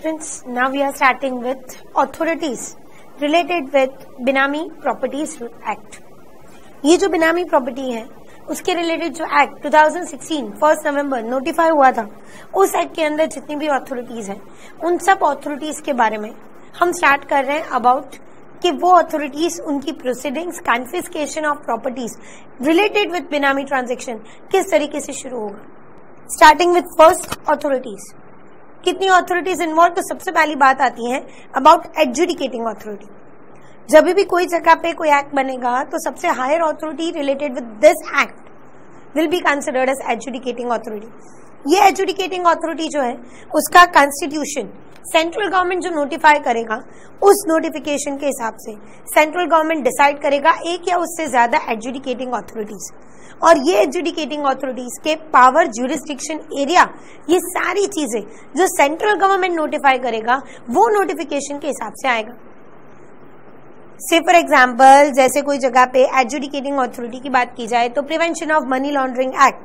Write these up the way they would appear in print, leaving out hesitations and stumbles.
Friends, now we are starting with authorities related with Benami Properties Act. ये जो बेनामी property है उसके रिलेटेड जो एक्ट 2016 1 नवंबर नोटिफाई हुआ था, उस एक्ट के अंदर जितनी भी अथॉरिटीज हैं उन सब अथॉरिटीज के बारे में हम स्टार्ट कर रहे हैं अबाउट कि वो अथॉरिटीज उनकी proceedings confiscation of properties related with बेनामी ट्रांजेक्शन किस तरीके से शुरू होगा। स्टार्टिंग विद फर्स्ट अथॉरिटीज, कितनी अथॉरिटीज इन्वॉल्व, तो सबसे पहली बात आती है अबाउट एडजुडिकेटिंग अथॉरिटी। जब भी कोई जगह पे कोई एक्ट बनेगा तो सबसे higher authority related with this act will be considered as adjudicating authority. ये एडजुडिकेटिंग अथॉरिटी जो है उसका कॉन्स्टिट्यूशन सेंट्रल गवर्नमेंट जो नोटिफाई करेगा उस नोटिफिकेशन के हिसाब से सेंट्रल गवर्नमेंट डिसाइड करेगा एक या उससे ज्यादा एडजुडिकेटिंग अथॉरिटीज, और ये एडजुडिकेटिंग अथॉरिटीज के पावर, ज्यूरिसडिक्शन, एरिया, ये सारी चीजें जो सेंट्रल गवर्नमेंट नोटिफाई करेगा वो नोटिफिकेशन के हिसाब से आएगा। से फॉर एग्जाम्पल जैसे कोई जगह पे एडजुडिकेटिंग अथॉरिटी की बात की जाए तो prevention of money laundering act,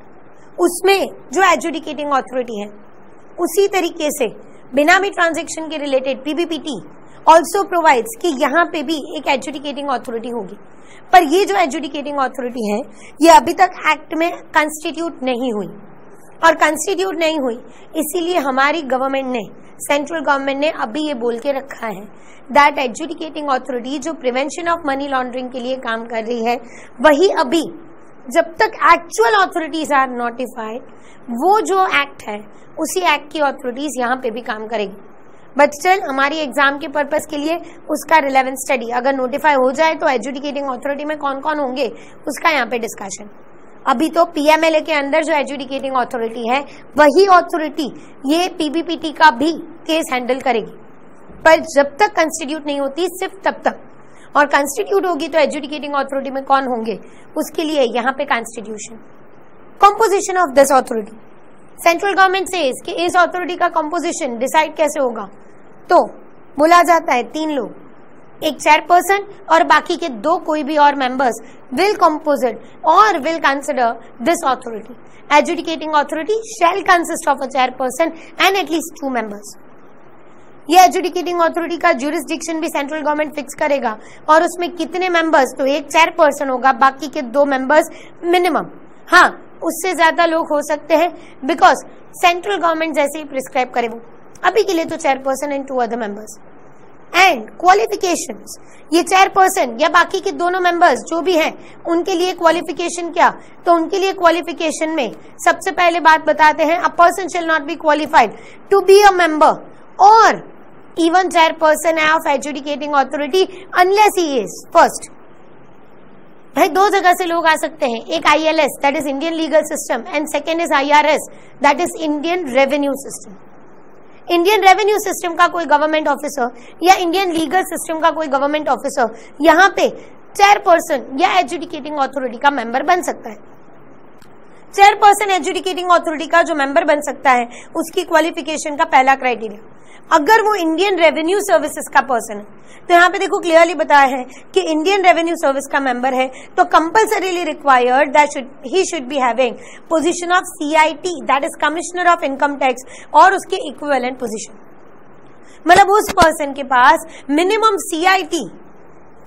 उसमें जो एडजुडिकेटिंग अथॉरिटी है उसी तरीके से बेनामी ट्रांजेक्शन के रिलेटेड पीबीपीटी ऑल्सो प्रोवाइड्स कि यहाँ पे भी एक एडजुडिकेटिंग अथॉरिटी होगी। पर ये जो एडजुडिकेटिंग अथॉरिटी है ये अभी तक एक्ट में कंस्टिट्यूट नहीं हुई, और कंस्टिट्यूट नहीं हुई इसीलिए हमारी गवर्नमेंट ने, सेंट्रल गवर्नमेंट ने अभी ये बोल के रखा है दैट एडजुडिकेटिंग अथॉरिटी जो प्रिवेंशन ऑफ मनी लॉन्ड्रिंग के लिए काम कर रही है वही अभी जब तक एक्चुअल अथॉरिटीज आर नोटिफाइड, वो जो एक्ट है उसी एक्ट की अथॉरिटीज यहाँ पे भी काम करेगी। बट स्टिल हमारी एग्जाम के पर्पस के लिए उसका रिलेवेंट स्टडी अगर नोटिफाई हो जाए तो एडजुडिकेटिंग अथॉरिटी में कौन कौन होंगे उसका यहाँ पे डिस्कशन। अभी तो पीएमएलए के अंदर जो एडजुडिकेटिंग अथॉरिटी है वही अथॉरिटी ये पीबीपीटी का भी केस हैंडल करेगी, पर जब तक कंस्टिट्यूट नहीं होती सिर्फ तब तक, और कंस्टिट्यूट होगी तो एडजुडिकेटिंग अथॉरिटी में कौन होंगे उसके लिए यहाँ पे constitution. Composition of this authority, central government से कि इस अथॉरिटी का कंपोजिशन डिसाइड कैसे होगा, तो बोला जाता है 3 लोग, एक चेयरपर्सन और बाकी के 2 कोई भी और मेंबर्स विल कंपोजिट और will consider this authority. Adjudicating authority shell consist of a chairperson and at least 2 members. ये एडजुडिकेटिंग अथॉरिटी का ज्यूरिसडिक्शन भी सेंट्रल गवर्नमेंट फिक्स करेगा, और उसमें कितने मेंबर्स, तो एक चेयरपर्सन होगा, बाकी के 2 मेंबर्स मिनिमम, हाँ उससे ज्यादा लोग हो सकते हैं बिकॉज सेंट्रल गवर्नमेंट जैसे ही प्रिस्क्राइब करे वो। अभी के लिए तो chairperson and 2 other members. And qualifications, ये चेयरपर्सन या बाकी के दोनों मेंबर्स जो भी हैं उनके लिए क्वालिफिकेशन क्या, तो उनके लिए क्वालिफिकेशन में सबसे पहले बात बताते हैं a person shall not be qualified to be a member और even chairperson of adjudicating authority unless he is first। भाई 2 जगह से लोग आ सकते हैं, एक ILS that is Indian Legal System and second is IRS that is Indian Revenue System। Indian revenue system का कोई गवर्नमेंट ऑफिसर या इंडियन लीगल सिस्टम का कोई गवर्नमेंट ऑफिसर यहाँ पे चेयरपर्सन या एडजुडिकेटिंग अथॉरिटी का मेंबर बन सकता है। चेयरपर्सन एडजुडिकेटिंग अथॉरिटी का जो मेंबर बन सकता है उसकी क्वालिफिकेशन का पहला क्राइटेरिया, अगर वो इंडियन रेवेन्यू सर्विसेज का पर्सन है, तो यहाँ पे देखो क्लियरली बताया है कि इंडियन रेवेन्यू सर्विस का मेंबर है तो compulsorily required that he should be having position of CIT that is commissioner of income tax और उसके इक्विवेलेंट पोजीशन। मतलब उस पर्सन के पास मिनिमम CIT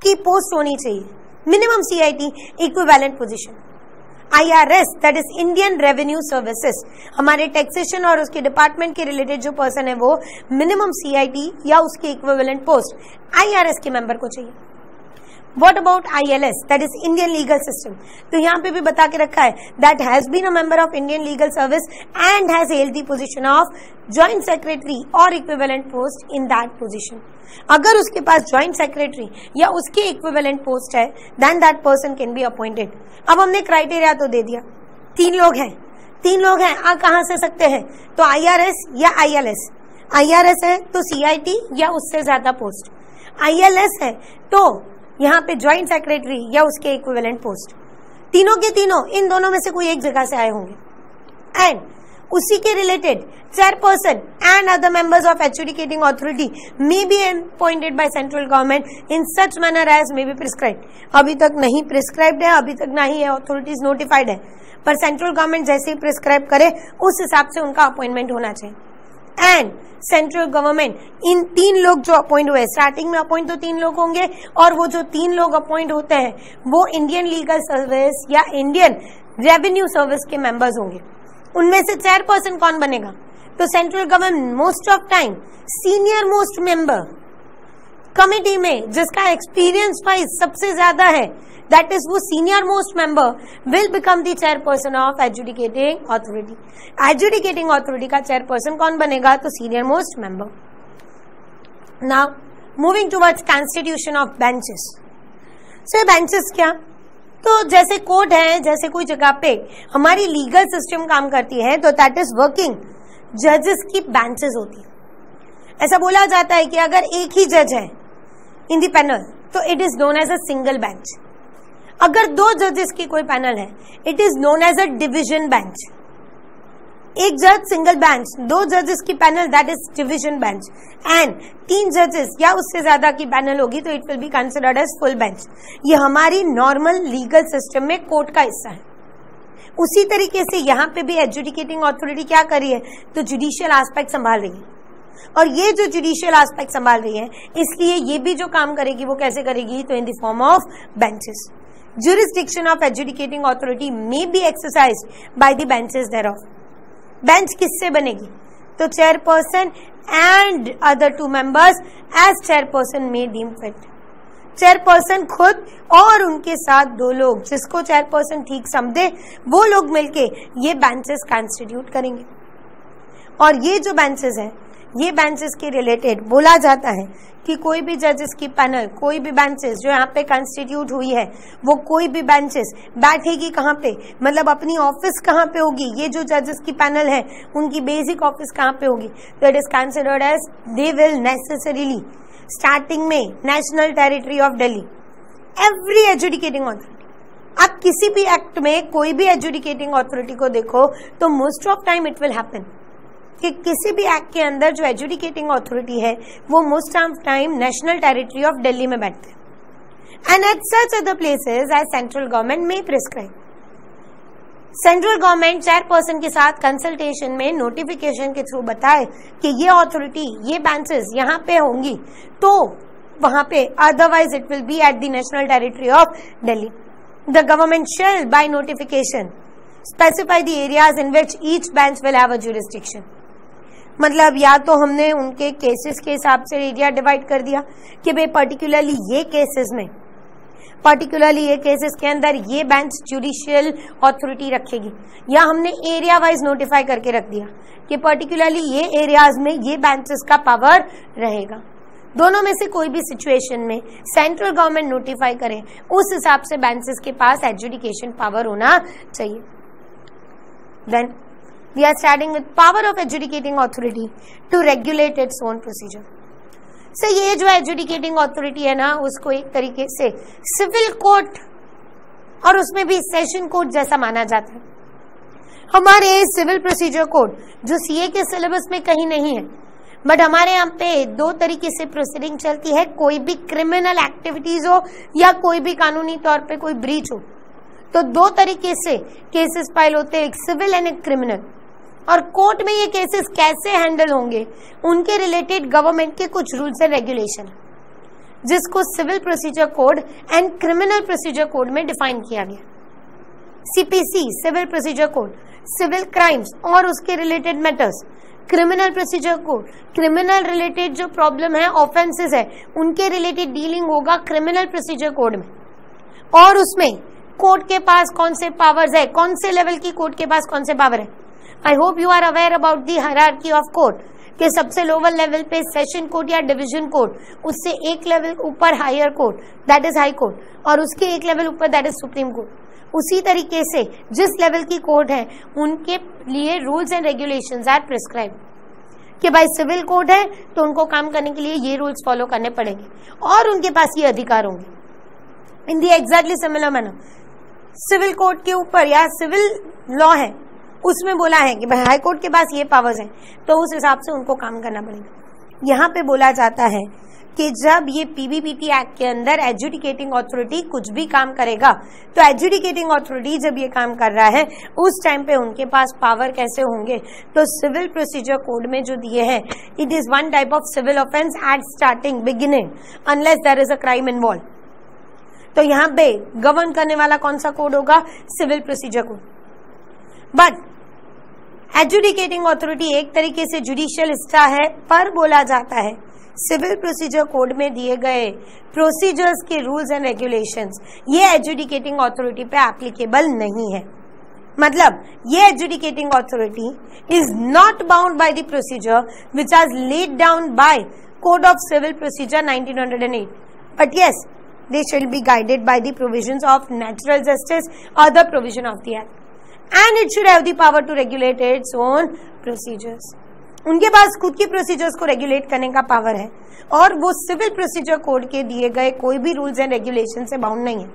की पोस्ट होनी चाहिए, minimum CIT equivalent position. IRS that is Indian revenue services, हमारे taxation और उसके डिपार्टमेंट के रिलेटेड जो पर्सन है वो मिनिमम CIT या उसके इक्विवेलेंट पोस्ट IRS के मेंबर को चाहिए। What about ILS that is Indian Legal System, तो यहाँ पे भी बता के रखा है that has been a member of Indian Legal Service and has held the position of Joint Secretary और equivalent post in that position। अगर उसके पास ज्वाइंट सेक्रेटरी या उसके इक्विवेलेंट पोस्ट है then that person can be appointed. अब हमने criteria तो दे दिया, 3 लोग हैं आ कहां से सकते हैं, तो IRS या ILS। IRS है तो CIT या उससे ज्यादा पोस्ट, ILS है तो यहाँ पे ज्वाइंट सेक्रेटरी या उसके इक्विवेलेंट पोस्ट। तीनों के तीनों इन दोनों में से कोई एक जगह से आए होंगे एंड उसी के related chairperson and other members of adjudicating authority may be appointed by central government in such manner as may be prescribed. अभी तक नहीं प्रिस्क्राइब्ड है, अभी तक नहीं है अथॉरिटीज नोटिफाइड है, पर सेंट्रल गवर्नमेंट जैसे ही प्रिस्क्राइब करे उस हिसाब से उनका अपॉइंटमेंट होना चाहिए। एंड सेंट्रल गवर्नमेंट, इन 3 लोग जो अपॉइंट हुए, स्टार्टिंग में अपॉइंट तो 3 लोग होंगे, और वो जो 3 लोग अपॉइंट होते हैं वो इंडियन लीगल सर्विस या इंडियन रेवेन्यू सर्विस के मेंबर्स होंगे। उनमें से चेयरपर्सन कौन बनेगा? तो central government most of time senior most member committee में जिसका एक्सपीरियंस वाइज सबसे ज्यादा है, दैट इज वो senior most member will become the chairperson of adjudicating authority. Adjudicating authority का चेयरपर्सन कौन बनेगा? तो senior most member. Now moving towards constitution of benches. So benches क्या? तो जैसे कोर्ट है, जैसे कोई जगह पे हमारी लीगल सिस्टम काम करती है, तो दैट इज वर्किंग जजेस की बेंचेस होती है। ऐसा बोला जाता है कि अगर एक ही जज है इन द पैनल तो it is known as a single bench. अगर 2 जजेस की कोई पैनल है, it is known as a division bench. एक जज सिंगल बेंच, 2 जजेस की panel that is division bench, and 3 जजेस या उससे ज्यादा की पैनल होगी तो it will be considered as full bench. ये हमारी नॉर्मल लीगल सिस्टम में कोर्ट का हिस्सा है। उसी तरीके से यहाँ पे भी एजुडिकेटिंग अथॉरिटी क्या कर रही है? तो जुडिशियल एस्पेक्ट संभाल रही है, और ये जो जुडिशियल एस्पेक्ट संभाल रही है, इसलिए ये भी जो काम करेगी वो कैसे करेगी? तो in the form of benches. Jurisdiction of adjudicating authority may be exercised by the benches thereof. Bench किससे बनेगी? तो chairperson and other 2 members as chairperson may deem fit. Chairperson खुद और उनके साथ 2 लोग जिसको चेयरपर्सन ठीक समझे वो लोग मिलके ये बेंचेस कॉन्स्टिट्यूट करेंगे। और ये जो बेंचेस है, ये बेंचेस के रिलेटेड बोला जाता है कि कोई भी जजेस की पैनल, कोई भी बेंचेस जो यहाँ पे कंस्टिट्यूट हुई है, वो कोई भी बेंचेस बैठेगी कहाँ पे, मतलब अपनी ऑफिस कहाँ पे होगी, ये जो जजेस की पैनल है उनकी बेसिक ऑफिस कहाँ पे होगी, तो it is considered as they will necessarily starting में national territory of Delhi every adjudicating authority. आप किसी भी एक्ट में कोई भी एजुडिकेटिंग अथॉरिटी को देखो तो most of time it will happen कि किसी भी एक्ट के अंदर जो एजुडिकेटिंग अथॉरिटी है वो most of time national territory of Delhi में बैठते हैं। And at such other places as central government में प्रिस्क्राइब। सेंट्रल गवर्नमेंट चेयरपर्सन के साथ कंसल्टेशन में नोटिफिकेशन के थ्रू बताए कि ये अथॉरिटी, ये बेंचेस यहाँ पे होंगी तो वहां पे, otherwise it will B at the national territory of Delhi. The government shall by notification specify the areas in which each bench will have a jurisdiction. मतलब या तो हमने उनके केसेस के हिसाब से एरिया डिवाइड कर दिया कि भाई पर्टिकुलरली ये केसेस में, पर्टिकुलरली ये केसेस के अंदर ये बेंच जुडिशियल अथॉरिटी रखेगी, या हमने एरिया वाइज नोटिफाई करके रख दिया कि पर्टिकुलरली ये एरियाज में ये बेंचेस का पावर रहेगा। दोनों में से कोई भी सिचुएशन में सेंट्रल गवर्नमेंट नोटिफाई करे उस हिसाब से बेंचेस के पास एजुडिकेशन पावर होना चाहिए। Then we are starting with power of adjudicating authority to regulate its own procedure. So ये जो adjudicating authority है ना, उसको एक तरीके से सिविल कोर्ट और उसमें भी सेशन कोर्ट जैसा माना जाता है। हमारे सिविल प्रोसीजर कोड जो सीए के सिलेबस में कहीं नहीं है, बट हमारे यहाँ पे 2 तरीके से प्रोसीडिंग चलती है। कोई भी क्रिमिनल एक्टिविटीज हो या कोई भी कानूनी तौर पे कोई ब्रीच हो, तो 2 तरीके से केसेस फाइल होते हैं, एक सिविल एंड एक क्रिमिनल। और कोर्ट में ये केसेस कैसे हैंडल होंगे, उनके रिलेटेड गवर्नमेंट के कुछ रूल्स एंड रेगुलेशन जिसको civil procedure code and criminal procedure code में डिफाइन किया गया। CPC civil procedure code, civil crimes और उसके related matters, criminal procedure code, criminal related जो प्रॉब्लम है, ऑफेंसेस है, उनके रिलेटेड डीलिंग होगा क्रिमिनल प्रोसीजर कोड में। और उसमें कोर्ट के पास कौन से पावर्स है, कौन से लेवल की कोर्ट के पास कौन से पावर है। I hope you are aware about the hierarchy of court कि सबसे लोअर लेवल पे सेशन कोर्ट या डिवीजन कोर्ट, उससे एक लेवल ऊपर higher court that is high court, और उसके एक लेवल ऊपर दैट इज सुप्रीम कोर्ट। उसी तरीके से जिस लेवल की कोर्ट है उनके लिए rules and regulations are prescribe कि भाई सिविल कोर्ट है तो उनको काम करने के लिए ये रूल्स फॉलो करने पड़ेंगे और उनके पास ये अधिकार होंगे। In the exactly similar manner civil court के ऊपर या सिविल लॉ है उसमें बोला है कि भाई हाई कोर्ट के पास ये पावर्स हैं, तो उस हिसाब से उनको काम करना पड़ेगा। यहाँ पे बोला जाता है कि जब ये पीबीपीटी एक्ट के अंदर एजुडिकेटिंग अथॉरिटी कुछ भी काम करेगा, तो एजुडिकेटिंग अथॉरिटी जब ये काम कर रहा है उस टाइम पे उनके पास पावर कैसे होंगे, तो सिविल प्रोसीजर कोड में जो दिए हैं, it is one type of civil offence at starting beginning unless there is a crime involve. तो यहाँ पे गवर्न करने वाला कौन सा कोड होगा, civil procedure code. But adjudicating authority एक तरीके से जुडिशियल हिस्सा है, पर बोला जाता है सिविल प्रोसीजर कोड में दिए गए प्रोसीजर्स के रूल्स एंड रेगुलेशंस ये एजुडिकेटिंग अथॉरिटी पे एप्लीकेबल नहीं है। मतलब ये adjudicating authority is not bound by the procedure which are laid down by code of civil procedure 1908, but yes they shall be guided by the provisions of natural justice or the provision of the act, and it should have the power to regulate its own procedures. उनके पास खुद की procedures को regulate करने का power है और वो civil procedure code के दिए गए कोई भी रूल्स एंड रेगुलेशन से बाउंड नहीं है,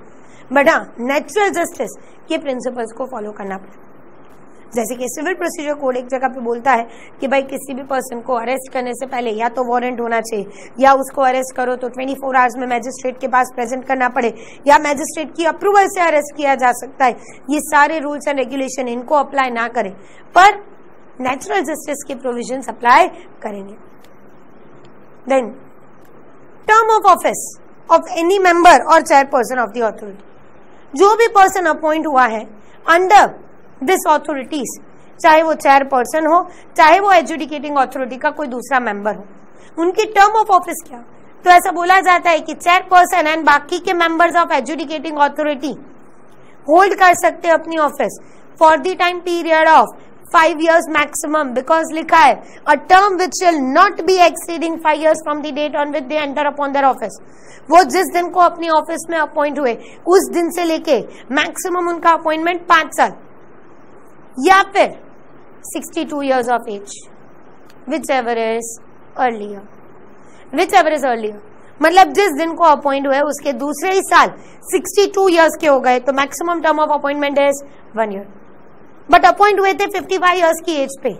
बट हाँ नेचुरल जस्टिस के प्रिंसिपल्स को फॉलो करना पड़ेगा। जैसे कि सिविल प्रोसीजर कोड एक जगह पे बोलता है कि भाई किसी भी पर्सन को अरेस्ट करने से पहले या तो वारंट होना चाहिए, या उसको अरेस्ट करो तो 24 आवर्स में मैजिस्ट्रेट के पास प्रेजेंट करना पड़े, या मैजिस्ट्रेट की अप्रूवल से अरेस्ट किया जा सकता है। ये सारे रूल्स एंड रेगुलेशन इनको अप्लाई ना करें, पर नेचुरल जस्टिस के प्रोविजंस अप्लाई करेंगे। Then term of office of any member और चेयरपर्सन ऑफ द अथॉरिटी, जो भी पर्सन अपॉइंट हुआ है अंडर दिस अथॉरिटीज, चाहे वो चेयरपर्सन हो चाहे वो एजुडिकेटिंग अथॉरिटी का कोई दूसरा मेंबर हो, उनकी टर्म ऑफ ऑफिस क्या, तो ऐसा बोला जाता है कि चेयरपर्सन एंड बाकी के members of adjudicating authority hold कर सकते हैं अपनी office for the time period of 5 years maximum, because लिखा है a term which will not be exceeding 5 years from the date on which they enter upon their office. वो जिस दिन को अपनी ऑफिस में अपॉइंट हुए उस दिन से लेके मैक्सिमम उनका अपॉइंटमेंट 5 साल, या फिर 62 years of age, whichever is earlier, मतलब जिस दिन को अपॉइंट हुए उसके दूसरे ही साल 62 years के हो गए तो maximum term of appointment is 1 year। But appoint हुए थे 55 years की एज पे,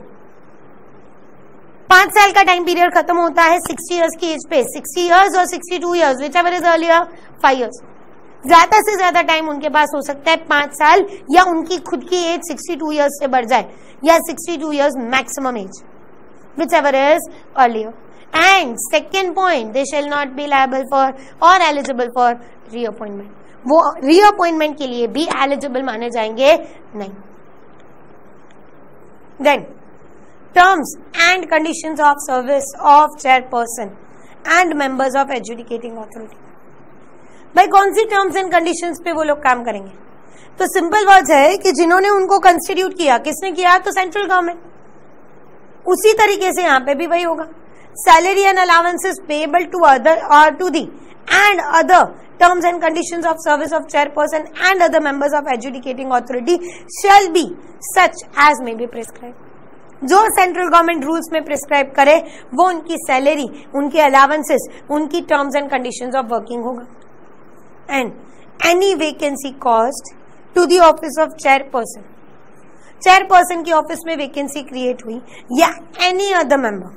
5 साल का टाइम पीरियड खत्म होता है 60 years की एज पे, 60 years और 62 years whichever is earlier 5 years। ज्यादा से ज्यादा टाइम उनके पास हो सकता है 5 साल, या उनकी खुद की एज 62 years से बढ़ जाए, या 62 years maximum age, whichever is earlier। And second point, they shall not be liable for or eligible for reappointment, वो reappointment के लिए भी eligible माने जाएंगे नहीं। Then terms and conditions of service of chairperson and members of adjudicating authority, भाई कौन सी terms and conditions पे वो लोग काम करेंगे, तो सिंपल वर्ड्स है कि जिन्होंने उनको कंस्टिट्यूट किया, किसने किया, तो सेंट्रल गवर्नमेंट। उसी तरीके से यहाँ पे भी वही होगा, salary and allowances payable to other or to the and other terms and conditions of service of chairperson and other members of adjudicating authority shall be such as may be prescribe. जो central government rules में prescribe करे वो उनकी salary, उनके allowances, उनकी terms and conditions of working होगा। And any vacancy caused to the office of chairperson, chairperson की office में वैकेंसी क्रिएट हुई या एनी अदर मेंबर,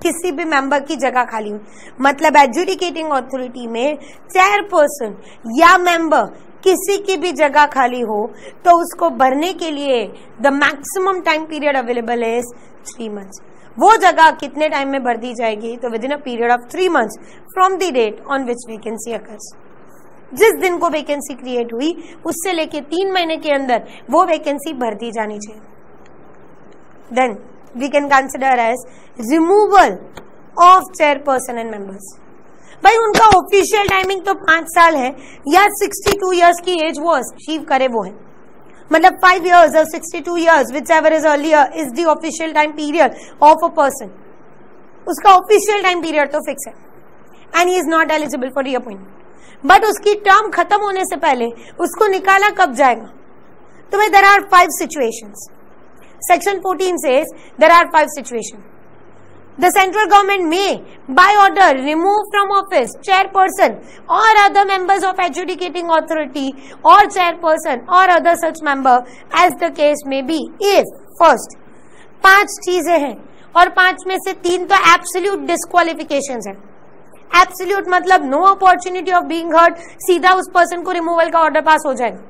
किसी भी मेंबर की जगह खाली हुई, मतलब एजुडिकेटिंग अथॉरिटी में चेयरपर्सन या मेंबर किसी की भी जगह खाली हो तो उसको भरने के लिए the maximum time period available is 3 months। वो जगह कितने टाइम में भर दी जाएगी, तो within a period of 3 months from the date on which vacancy occurs. जिस दिन को वैकेंसी क्रिएट हुई उससे लेके 3 महीने के अंदर वो वैकेंसी भर दी जानी चाहिए। Then we can consider as removal of chairperson and members. भाई उनका ऑफिशियल टाइमिंग तो 5 साल है, या 62 years की एज वो अचीव करे वो है, मतलब 5 years or 62 years whichever is earlier is the official time period of a person। उसका ऑफिशियल टाइम पीरियड तो फिक्स है and he is not eligible for reappointment, but उसकी टर्म खत्म होने से पहले उसको निकाला कब जाएगा, तो भाई there are 5 situations। Section 14 says there are 5 situations। The central government may by order remove from office chairperson or other members of adjudicating authority or chairperson or other such member as the case may be if first 5 चीजें हैं और 5 में से 3 तो absolute डिस्क्वालिफिकेशंस हैं। Absolute मतलब no opportunity of being heard, सीधा उस पर्सन को रिमूवल का ऑर्डर पास हो जाएगा.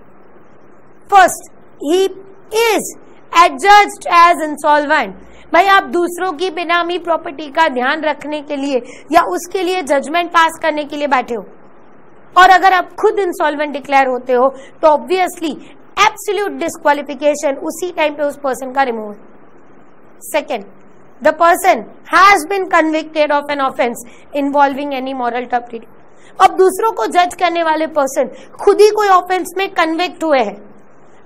First, he is adjudged as insolvent. भाई आप दूसरों की बेनामी प्रॉपर्टी का ध्यान रखने के लिए या उसके लिए जजमेंट पास करने के लिए बैठे हो, और अगर आप खुद इंसॉल्वेंट डिक्लेयर होते हो तो ऑब्वियसली एब्सोल्यूट डिस्क्वालिफिकेशन उसी टाइम पे उस पर्सन का removal. Second, the person has been convicted of an offence involving any moral turpitude. अब दूसरों को जज करने वाले पर्सन खुद ही कोई ऑफेंस में कन्विक्ट हुए हैं,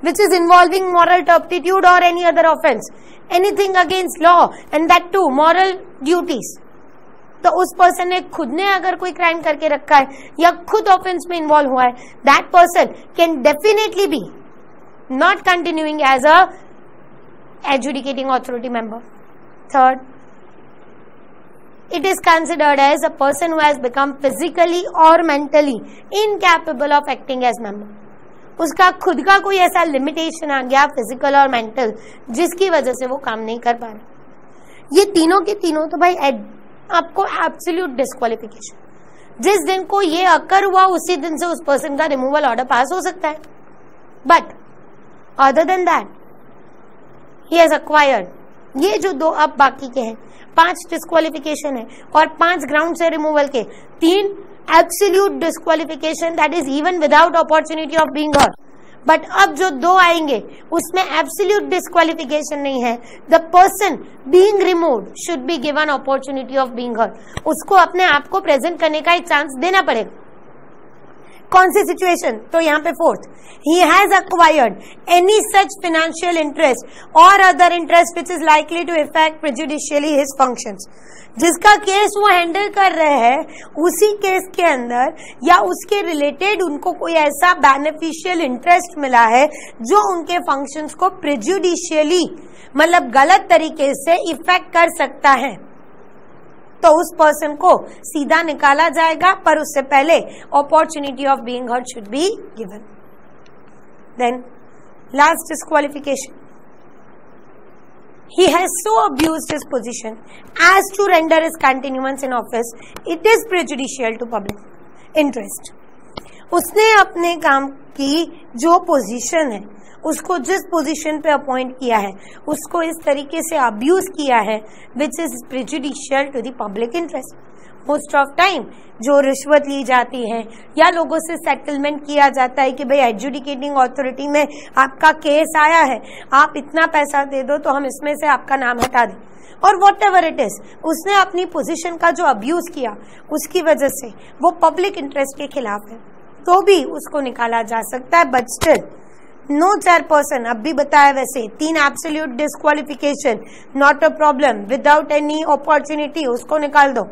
which is involving moral turpitude or any other offense, anything against law and that too moral duties. तो उस पर्सन ने खुद ने अगर कोई क्राइम करके रखा है या खुद ऑफेंस में इन्वॉल्व हुआ है, that person can definitely be not continuing as a adjudicating authority member. Third, it is considered as a person who has become physically or mentally incapable of acting as member. उसका खुद का कोई ऐसा limitation आ गया physical और mental जिसकी वजह से वो काम नहीं कर पा रहा. ये तीनों के तीनों तो भाई आपको एब्सोल्यूट डिस्क्वालिफिकेशन, जिस दिन को ये अकर हुआ उसी दिन से उस पर्सन का रिमूवल ऑर्डर पास हो सकता है. But other than that he has acquired, ये जो दो अब बाकी के हैं, 5 डिस्क्वालिफिकेशन है और 5 ग्राउंड से रिमूवल के, 3 absolute disqualification that is even without opportunity of being heard. But अब जो 2 आएंगे उसमें एब्सोल्यूट डिस्क्वालिफिकेशन नहीं है. The person being removed should be given opportunity of being heard. उसको अपने आप को प्रेजेंट करने का एक चांस देना पड़ेगा. कौन सी सिचुएशन? तो यहाँ पे fourth, he has acquired any such financial interest or other interest which is likely to affect prejudicially his functions. जिसका केस वो हैंडल कर रहे हैं उसी केस के अंदर या उसके रिलेटेड उनको कोई ऐसा बेनिफिशियल इंटरेस्ट मिला है जो उनके फंक्शंस को प्रेजुडिशियली मतलब गलत तरीके से इफेक्ट कर सकता है, तो उस पर्सन को सीधा निकाला जाएगा, पर उससे पहले opportunity of being heard should be given. Then last disqualification, he has so abused his position as to render his continuance in office it is prejudicial to public interest. उसने अपने काम की जो पोजीशन है, उसको जिस पोजीशन पे appoint किया है, उसको इस तरीके से अब्यूज किया है which is prejudicial to the public interest. Most of time जो रिश्वत ली जाती है या लोगों से सेटलमेंट किया जाता है कि भाई एडजुडिकेटिंग अथॉरिटी में आपका केस आया है, आप इतना पैसा दे दो तो हम इसमें से आपका नाम हटा दें, और वॉट एवर इट इज, उसने अपनी पोजीशन का जो अब्यूज किया उसकी वजह से वो पब्लिक इंटरेस्ट के खिलाफ है, तो भी उसको निकाला जा सकता है. बट स्टिल नो चेयरपर्सन, अब भी बताया वैसे 3 absolute disqualification not a problem, without any opportunity उसको निकाल दो.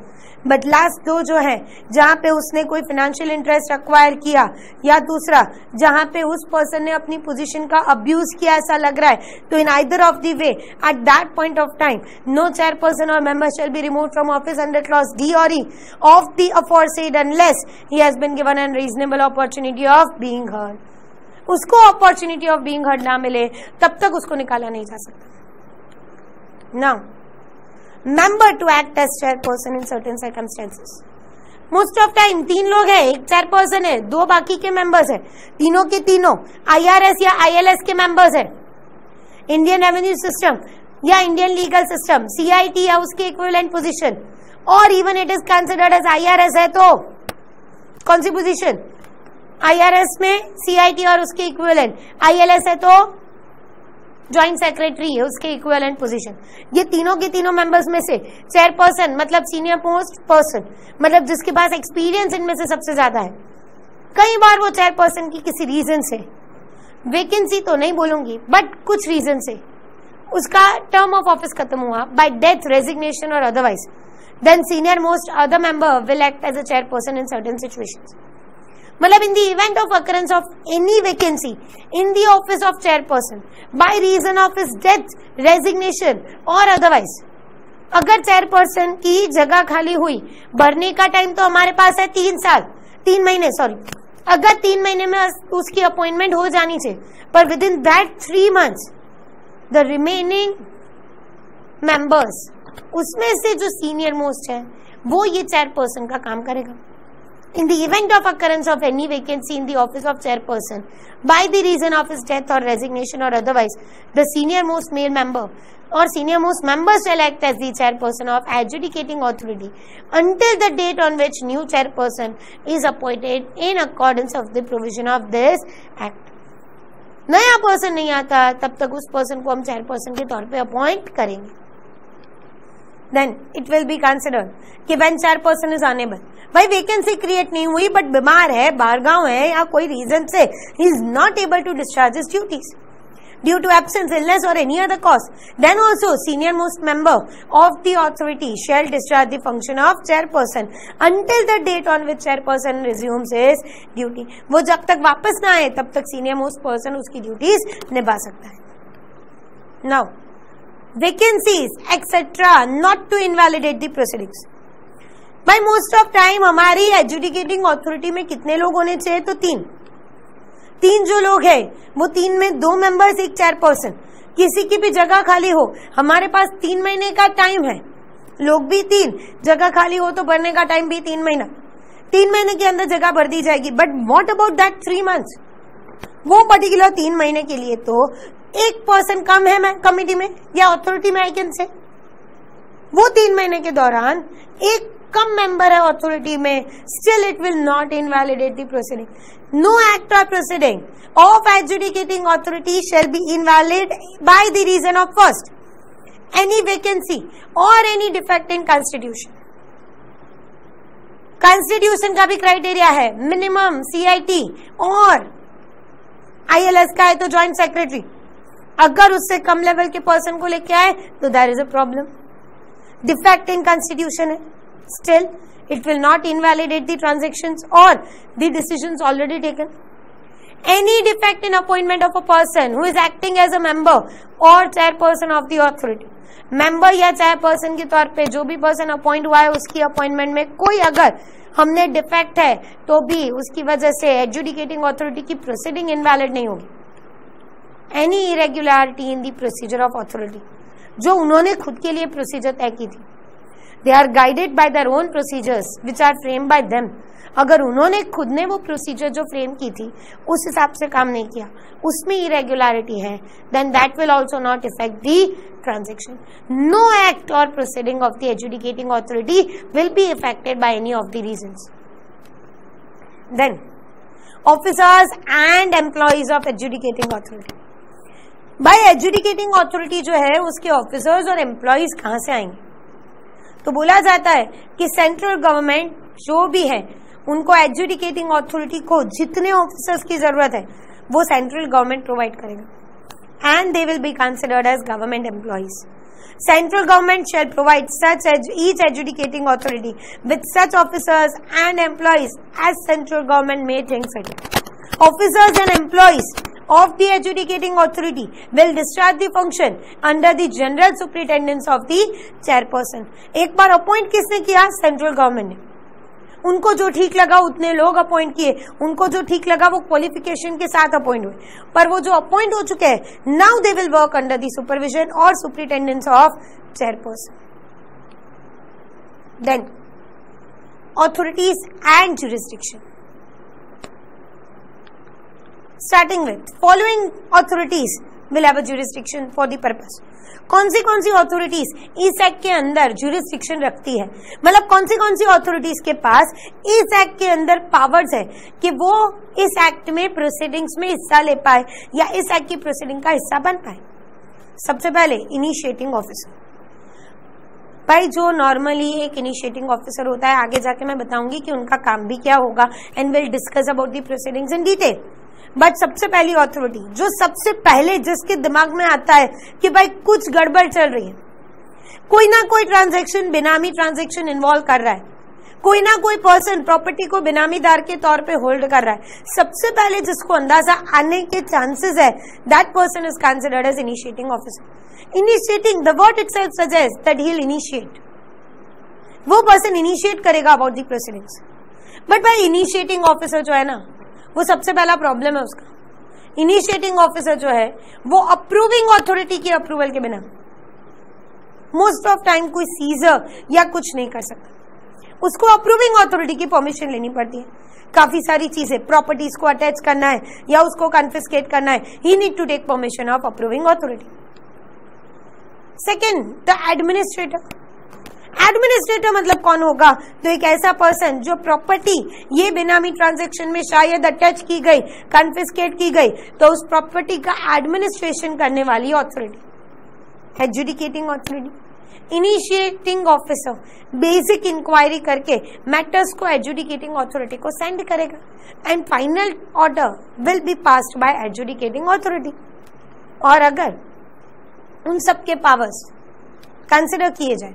बट लास्ट 2 जो है जहां पे उसने कोई फाइनेंशियल इंटरेस्ट एक्वायर किया या दूसरा जहां पे उस पर्सन ने अपनी पोजीशन का अब्यूज किया ऐसा लग रहा है, तो in either of the way at that point of time no chairperson or member shall be removed from office under clause D or E of the aforesaid unless he has been given an reasonable opportunity of being heard. उसको opportunity of being heard ना मिले तब तक उसको निकाला नहीं जा सकता. Now member to act as chairperson in certain circumstances. Most of time 3 लोग हैं, एक चेयरपर्सन है, 2 बाकी के मेंबर्स हैं, तीनों के तीनों IRS या ILS के मेंबर्स हैं, इंडियन रेवेन्यू सिस्टम या इंडियन लीगल सिस्टम, CIT या उसके इक्विवेलेंट पोजीशन, और even it is considered as IRS है तो कौन सी पोजीशन? IRS में CIT और उसके इक्विवेलेंट, ILS है तो ज्वाइंट सेक्रेटरी है उसके इक्विवेलेंट पोजीशन. ये तीनों के तीनों मेंबर्स में से चेयरपर्सन मतलब सीनियर मोस्ट पर्सन, मतलब जिसके पास एक्सपीरियंस इनमें से सबसे ज्यादा है. कई बार वो चेयरपर्सन की किसी रीजन से, वैकेंसी तो नहीं बोलूंगी बट कुछ रीजन से उसका टर्म ऑफ ऑफिस खत्म हुआ by death, resignation or otherwise, then senior most other member will act as a chairperson in certain situations. मतलब in the event of occurrence of any vacancy in the office of chairperson by reason of his death, resignation or otherwise, अगर chairperson की जगह खाली हुई, भरने का time तो हमारे पास है 3 महीने, अगर 3 महीने में उसकी अपॉइंटमेंट हो जानी चाहिए, पर with in that 3 months the remaining members, उसमें से जो सीनियर मोस्ट है वो ये चेयरपर्सन का काम करेगा। In the event of occurrence of any vacancy in the office of chairperson by the reason of his death or resignation or otherwise, the senior most male member or senior most member shall act as the chairperson of adjudicating authority until the date on which new chairperson is appointed in accordance of the provision of this act. नया person नहीं आता तब तक उस person को हम chairperson के तौर पे अपॉइंट करेंगे। Then it will be considered कि when chairperson is unable, भाई वैकेंसी क्रिएट नहीं हुई बट बीमार है, बाहरगांव है या कोई रीजन से he is not able to discharge his duties due to absence, illness or any other cause, then also senior most member of the authority shall discharge the function of chairperson until the date on which chairperson resumes his duty. वो जब तक वापस ना आए तब तक senior most person उसकी duties निभा सकता है। Now vacancies etc. not to invalidate the proceedings. भाई मोस्ट ऑफ टाइम हमारी एजुडिकेटिंग अथॉरिटी में कितने लोग होने चाहिए? तो तीन जो लोग हैं वो 3 में 2 मेंबर्स, 1 चेयरपर्सन। किसी की भी जगह खाली हो, हमारे पास 3 महीने का टाइम है, लोग भी 3, जगह खाली हो तो भरने का टाइम भी 3 महीना। 3 महीने के अंदर जगह भर दी जाएगी। But what about that 3 months? वो पर्टिकुलर 3 महीने के लिए तो एक पर्सन कम है कमिटी में या अथॉरिटी में, आई कैन से वो 3 महीने के दौरान एक कम मेंबर है अथॉरिटी में, still it will not invalidate the proceeding. No act or proceeding of adjudicating authority shall be invalid by the reason of first any vacancy or any defect in constitution. Constitution का भी criteria है, minimum CIT और ILS का है तो joint secretary. अगर उससे कम level के पर्सन को लेके आए तो there is a problem. Defect in constitution है, still it will not invalidate the transactions or the decisions already taken. Any defect in appointment of a person who is acting as a member or chairperson of the authority, member या chairperson के तौर पे जो भी person appoint हुआ है उसकी appointment में कोई अगर हमने डिफेक्ट है तो भी उसकी वजह से adjudicating authority की proceeding invalid नहीं होगी। Any irregularity in the procedure of authority, जो उन्होंने खुद के लिए प्रोसीजर तय की थी, they are guided by their own procedures which are framed by them. अगर उन्होंने खुद ने वो प्रोसीजर जो फ्रेम की थी उस हिसाब से काम नहीं किया, उसमें इरेगुलरिटी है, then that will also not affect the transaction. No act or proceeding of the adjudicating authority will be affected by any of the reasons. Then officers and employees of adjudicating authority. भाई adjudicating authority जो है उसके officers और employees कहां से आएंगे? तो बोला जाता है कि सेंट्रल गवर्नमेंट जो भी है उनको एडजुडिकेटिंग अथॉरिटी को जितने ऑफिसर्स की जरूरत है वो सेंट्रल गवर्नमेंट प्रोवाइड करेगा and they will be considered as government employees. Central government shall provide each adjudicating authority with such officers and employees as central government may think fit. Officers and employees of the adjudicating authority will discharge the function under the general superintendence of the chairperson. एक बार appoint किसने किया? Central government ने। उनको जो ठीक लगा उतने लोग अपॉइंट किए, उनको जो ठीक लगा वो क्वालिफिकेशन के साथ अपॉइंट हुए, पर वो जो अपॉइंट हो चुके हैं now they will work under the supervision or superintendence of chairperson. Then authorities and jurisdiction, starting with following authorities will have a jurisdiction for the purpose. कौन सी ऑथोरिटीज इस एक्ट के अंदर ज्यूरिसडिक्शन रखती है, मतलब कौन सी ऑथोरिटीज के पास इस एक्ट के अंदर पावर्स है कि वो इस एक्ट में प्रोसीडिंग्स में हिस्सा ले पाए या इस एक्ट की प्रोसीडिंग का हिस्सा बन पाए। सबसे पहले इनिशिएटिंग ऑफिसर। भाई जो नॉर्मली एक इनिशिएटिंग ऑफिसर होता है, आगे जाके मैं बताऊंगी कि उनका काम भी क्या होगा and will discuss about the proceedings in detail. But सबसे पहली अथॉरिटी जो सबसे पहले जिसके दिमाग में आता है कि भाई कुछ गड़बड़ चल रही है, कोई ना कोई ट्रांजैक्शन बेनामी ट्रांजैक्शन इन्वॉल्व कर रहा है, कोई ना कोई पर्सन प्रॉपर्टी को बेनामीदार के तौर पे होल्ड कर रहा है, सबसे पहले जिसको अंदाजा आने के चांसेस है that person is considered as initiating officer. Initiating the word itself suggest that he will initiate, वो पर्सन इनिशिएट करेगा अबाउट द प्रोसीडिंग्स। बट भाई इनिशिएटिंग ऑफिसर जो है ना, वो सबसे पहला प्रॉब्लम है उसका। इनिशिएटिंग ऑफिसर जो है वो अप्रूविंग अथॉरिटी की अप्रूवल के बिना मोस्ट ऑफ टाइम कोई सीजर या कुछ नहीं कर सकता। उसको अप्रूविंग अथॉरिटी की परमिशन लेनी पड़ती है। काफी सारी चीजें, प्रॉपर्टीज को अटैच करना है या उसको कन्फिस्केट करना है, he need to take permission of approving authority. Second, the administrator. Administrator मतलब कौन होगा? तो एक ऐसा पर्सन जो प्रॉपर्टी ये बेनामी ट्रांजैक्शन में शायद अटैच की गई, कन्फिस्केट की गई, तो उस प्रॉपर्टी का एडमिनिस्ट्रेशन करने वाली authority. Adjudicating authority, initiating officer basic inquiry करके मैटर्स को एडजुडिकेटिंग अथॉरिटी को सेंड करेगा and final order will be passed by adjudicating authority. और अगर उन सबके पावर्स कंसिडर किए जाए,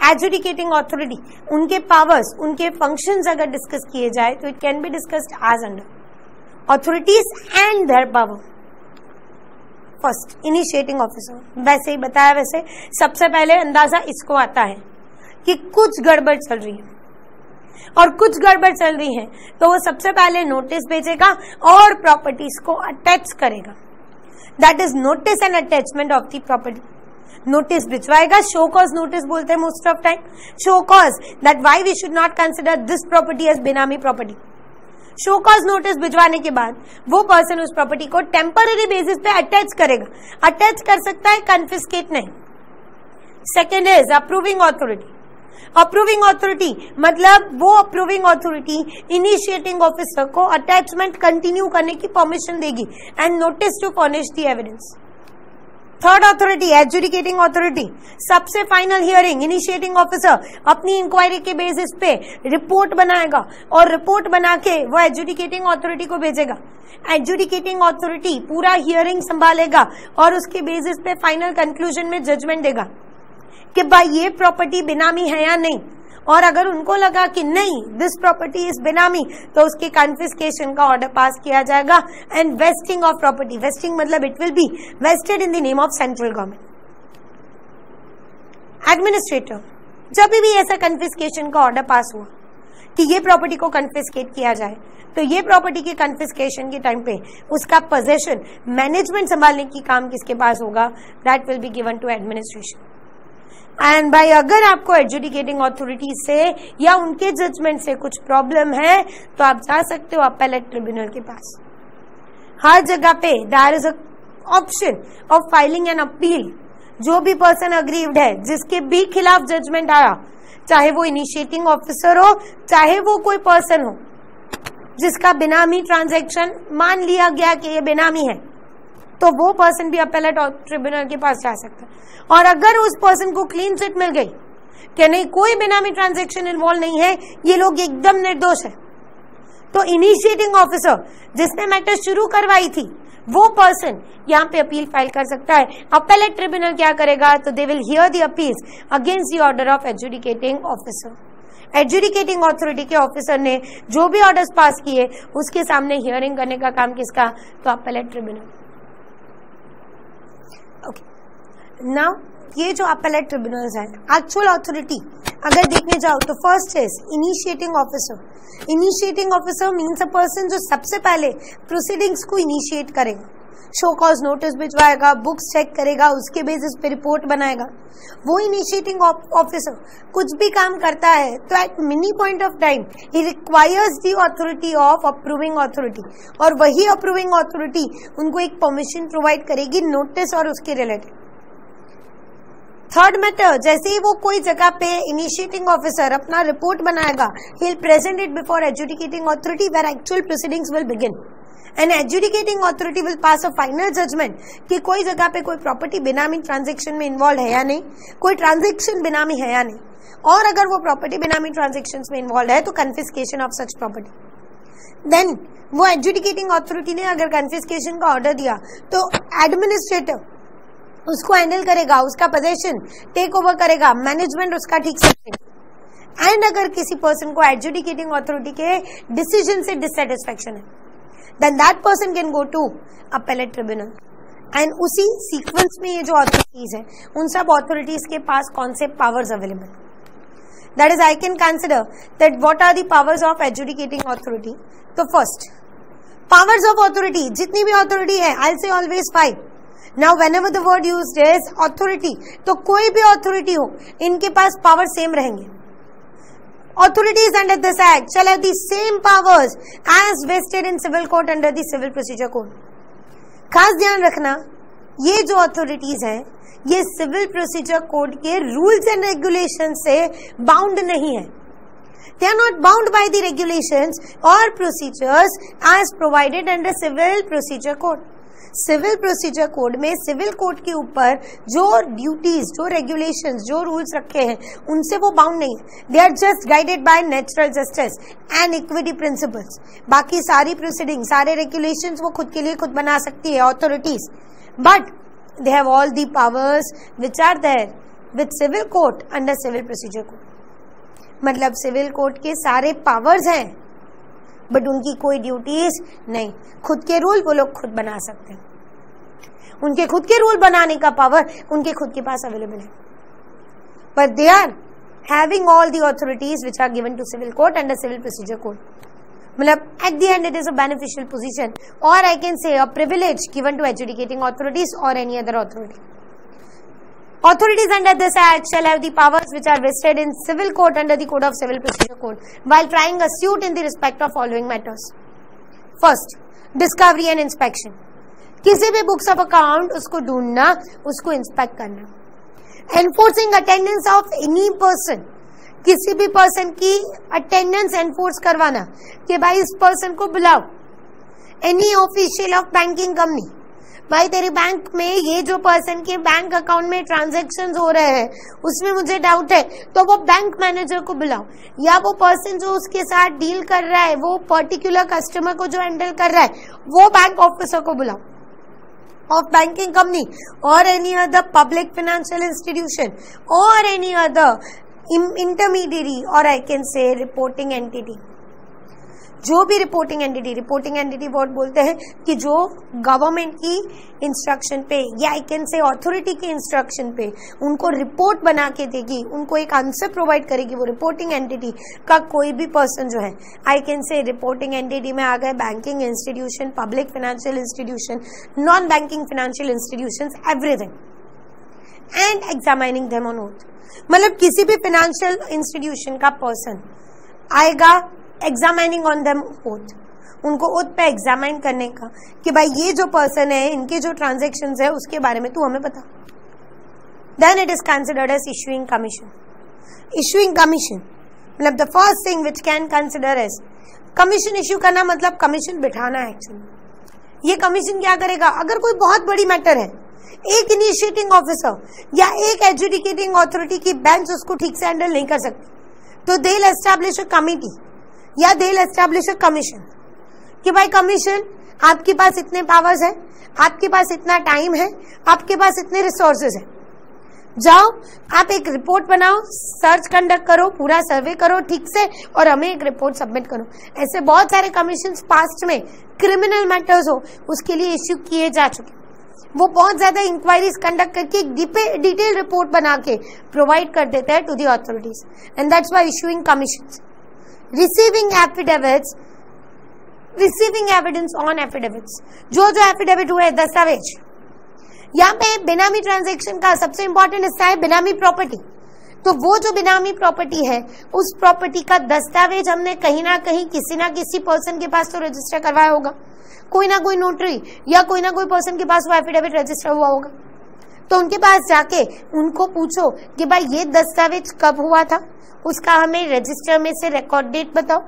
एडजुडिकेटिंग अथॉरिटी उनके पावर्स, उनके फंक्शंस अगर डिस्कस किए जाए, तो it can be discussed as under authorities and their power. First, initiating officer, वैसे ही बताया वैसे सबसे पहले अंदाजा इसको आता है कि कुछ गड़बड़ चल रही है और कुछ गड़बड़ चल रही है, तो वो सबसे पहले नोटिस भेजेगा और प्रॉपर्टीज को अटैच करेगा। That is notice and attachment of the property. Notice भिजवाएगा, शो कॉज नोटिस बोलते हैं most of time, show cause that why we should not consider this property as benami property. Show cause notice भिजवाने के बाद वो person उस property को temporary basis पे अटैच करेगा। अटैच कर सकता है, कन्फिस्केट नहीं। Second is approving authority. Approving authority मतलब वो अप्रूविंग अथॉरिटी इनिशिएटिंग ऑफिसर को अटैचमेंट कंटिन्यू करने की परमिशन देगी and notice to furnish the evidence. Third authority, adjudicating authority, सबसे फाइनल हियरिंग, इनिशिएटिंग ऑफिसर अपनी इंक्वायरी के बेसिस पे रिपोर्ट बनाएगा और रिपोर्ट बना के वो एडजुडिकेटिंग अथॉरिटी को भेजेगा। एडजुडिकेटिंग अथॉरिटी पूरा हियरिंग संभालेगा और उसके बेसिस पे फाइनल कंक्लूजन में जजमेंट देगा कि भाई ये प्रॉपर्टी बेनामी है या नहीं, और अगर उनको लगा कि नहीं दिस प्रॉपर्टी इज बेनामी, तो उसकी कन्फिस्केशन का ऑर्डर पास किया जाएगा and vesting of property. Vesting मतलब it will be vested in the name of central government. Administrator, जब भी ऐसा कन्फिस्केशन का ऑर्डर पास हुआ कि ये प्रॉपर्टी को कन्फिस्केट किया जाए, तो ये प्रॉपर्टी के कन्फिस्केशन के टाइम पे उसका पोजेशन, मैनेजमेंट संभालने की काम किसके पास होगा? That will be given to administration. And भाई अगर आपको एडजुडिकेटिंग अथॉरिटी से या उनके जजमेंट से कुछ प्रॉब्लम है, तो आप जा सकते हो अपेलेट ट्रिब्यूनल के पास। हर जगह पे there is a option of filing an appeal. जो भी पर्सन अग्रीव्ड है, जिसके भी खिलाफ जजमेंट आया, चाहे वो इनिशिएटिंग ऑफिसर हो, चाहे वो कोई पर्सन हो जिसका बेनामी ट्रांजैक्शन मान लिया गया कि ये बेनामी है, तो वो पर्सन भी अपेलेट ट्रिब्यूनल के पास जा सकता है। और अगर उस पर्सन को क्लीन चिट मिल गई कि नहीं कोई बेनामी ट्रांजैक्शन इन्वॉल्व नहीं है, ये लोग एकदम निर्दोष है, तो इनिशिएटिंग ऑफिसर जिसने मैटर शुरू करवाई थी, वो पर्सन यहाँ पे अपील फाइल कर सकता है। अपेलेट ट्रिब्यूनल क्या करेगा? तो they will hear the appeals against the order of adjudicating officer. Adjudicating authority के ऑफिसर ने जो भी ऑर्डर्स पास किए, उसके सामने हियरिंग करने का काम किसका? तो अपेलेट ट्रिब्यूनल। ओके, नाउ ये जो अपेलेट ट्रिब्यूनल्स है, एक्चुअल अथॉरिटी अगर देखने जाओ तो first is initiating officer. Initiating officer means a person जो सबसे पहले प्रोसीडिंग्स को इनिशिएट करेगा, शो कॉज नोटिस भिजवाएगा, बुक्स चेक करेगा, उसके बेसिस पे रिपोर्ट बनाएगा। वो इनिशिएटिंग ऑफिसर कुछ भी काम करता है तो at mini point of time he requires the authority of approving authority, और वही अप्रूविंग अथॉरिटी उनको एक परमिशन प्रोवाइड करेगी नोटिस और उसके रिलेटेड। थर्ड मैटर, जैसे ही वो कोई जगह पे इनिशिएटिंग ऑफिसर अपना रिपोर्ट बनाएगा, he will present it before adjudicating authority where actual proceedings will begin and adjudicating authority will pass a final judgement कि कोई जगह पे कोई प्रॉपर्टी बेनामी ट्रांजैक्शन में इन्वॉल्व है या नहीं, कोई ट्रांजैक्शन बेनामी है या नहीं, और अगर वो प्रॉपर्टी बेनामी ट्रांजैक्शंस में इन्वॉल्व है तो confiscation of such property. Then वो एडजुडिकेटिंग अथॉरिटी ने अगर कन्फिस्केशन का ऑर्डर दिया तो एडमिनिस्ट्रेटर उसको हैंडल करेगा, उसका पोजीशन टेक ओवर करेगा, मैनेजमेंट उसका ठीक से करेगा। एंड अगर किसी पर्सन को एडजुडिकेटिंग अथॉरिटी के डिसीजन से डिससेटिस्फैक्शन है, then that person can go to appellate tribunal. And उसी सीक्वेंस में ये जो अथॉरिटीज है, उन सब अथॉरिटीज के पास कौन से powers available, that is I can consider that what are the powers of adjudicating authority. तो फर्स्ट, पावर्स ऑफ अथॉरिटी, जितनी भी अथॉरिटी है, I say always 5। Now whenever the word used is authority, तो कोई भी अथॉरिटी हो, इनके पास पावर सेम रहेंगे। Authorities under this act shall have the same powers as vested in civil court under the civil procedure code. खास ध्यान रखना, ये जो अथॉरिटीज हैं ये सिविल प्रोसीजर कोड के रूल्स एंड रेगुलेशन से बाउंड नहीं है. They are not bound by the regulations or procedures as provided under civil procedure code. Civil procedure code में सिविल कोड के ऊपर जो ड्यूटीज, जो रेगुलेशंस, जो रूल्स रखे हैं उनसे वो बाउंड नहीं है. They are just guided by natural justice and equity principles. बाकी सारी प्रोसीडिंग, सारे रेगुलेशंस वो खुद के लिए खुद बना सकती है authorities, but they have all the powers which are there with civil code under civil procedure code. मतलब सिविल कोड के सारे पावर्स हैं बट उनकी कोई ड्यूटीज नहीं. खुद के रूल वो लोग खुद बना सकते हैं. उनके खुद के रूल बनाने का पावर उनके खुद के पास अवेलेबल है, but they are having all the authorities which are given to civil code under civil procedure code. मतलब at the end it is a beneficial position or I can say a privilege given to adjudicating authorities or any other authority. Authorities under this act shall have the powers which are vested in civil court under the code of civil procedure code while trying a suit in the respect of following matters. First, discovery and inspection. किसी भी books of account उसको ढूंढना, उसको inspect करना. Enforcing attendance of any person. किसी भी person की attendance enforce करवाना कि भाई इस पर्सन को बुलाओ. Any official of banking company. भाई तेरे बैंक में ये जो पर्सन के बैंक अकाउंट में ट्रांजैक्शंस हो रहे हैं उसमें मुझे डाउट है तो वो बैंक मैनेजर को बुलाओ, या वो पर्सन जो उसके साथ डील कर रहा है, वो पर्टिकुलर कस्टमर को जो हैंडल कर रहा है वो बैंक ऑफिसर को बुलाओ of banking company or any other public financial institution or any other intermediary or I can say reporting entity. जो भी रिपोर्टिंग एंटिटी वर्ड बोलते हैं कि जो गवर्नमेंट की इंस्ट्रक्शन पे या आई कैन से अथॉरिटी की इंस्ट्रक्शन पे उनको रिपोर्ट बना के देगी, उनको एक आंसर प्रोवाइड करेगी. वो रिपोर्टिंग एंटिटी का कोई भी पर्सन जो है, आई कैन से रिपोर्टिंग एंटिटी में आ गए banking institution, public financial institution, non banking financial institution, everything, and examining them on oath. मतलब किसी भी फाइनेंशियल इंस्टीट्यूशन का पर्सन आएगा एग्जामिनिंग ऑन देम ओथ, उनको ओथ पे एग्जामिन करने का कि भाई ये जो पर्सन है, इनके जो ट्रांजेक्शन्स है उसके बारे में तू हमें बता. Then it is considered as issuing commission. Issuing commission मतलब the first thing which can consider as commission issue करना, मतलब कमीशन बिठाना. एक्चुअली ये कमीशन क्या करेगा, अगर कोई बहुत बड़ी मैटर है, एक इनिशिएटिंग ऑफिसर या एक एजुडिकेटिंग अथॉरिटी की बेंच उसको ठीक से हैंडल नहीं कर सकती, तो they will establish a committee या they will establish a commission कि भाई कमीशन, आपके पास इतने पावर्स है, आपके पास इतना टाइम है, आपके पास इतने रिसोर्सेज है, जाओ आप एक रिपोर्ट बनाओ, सर्च कंडक्ट करो, पूरा सर्वे करो ठीक से और हमें एक रिपोर्ट सबमिट करो. ऐसे बहुत सारे कमीशन पास्ट में क्रिमिनल मैटर्स हो उसके लिए इश्यू किए जा चुके. वो बहुत ज्यादा इंक्वायरीज कंडक्ट करके एक डिटेल रिपोर्ट बना के प्रोवाइड कर देता है to the authorities, and that's why issuing commissions. Receiving affidavits, receiving evidence on affidavits, जो एफिडेविट हुए दस्तावेज. यहाँ पे बेनामी ट्रांजैक्शन का सबसे इंपॉर्टेंट हिस्सा है बेनामी प्रॉपर्टी. तो वो जो बेनामी प्रॉपर्टी है उस प्रॉपर्टी का दस्तावेज हमने कहीं ना कहीं किसी ना किसी पर्सन के पास तो रजिस्टर करवाया होगा, कोई ना कोई नोटरी या कोई ना कोई पर्सन के पास वो एफिडेविट रजिस्टर हुआ होगा. तो उनके पास जाके उनको पूछो कि भाई ये दस्तावेज कब हुआ था, उसका हमें रजिस्टर में से रिकॉर्ड डेट बताओ.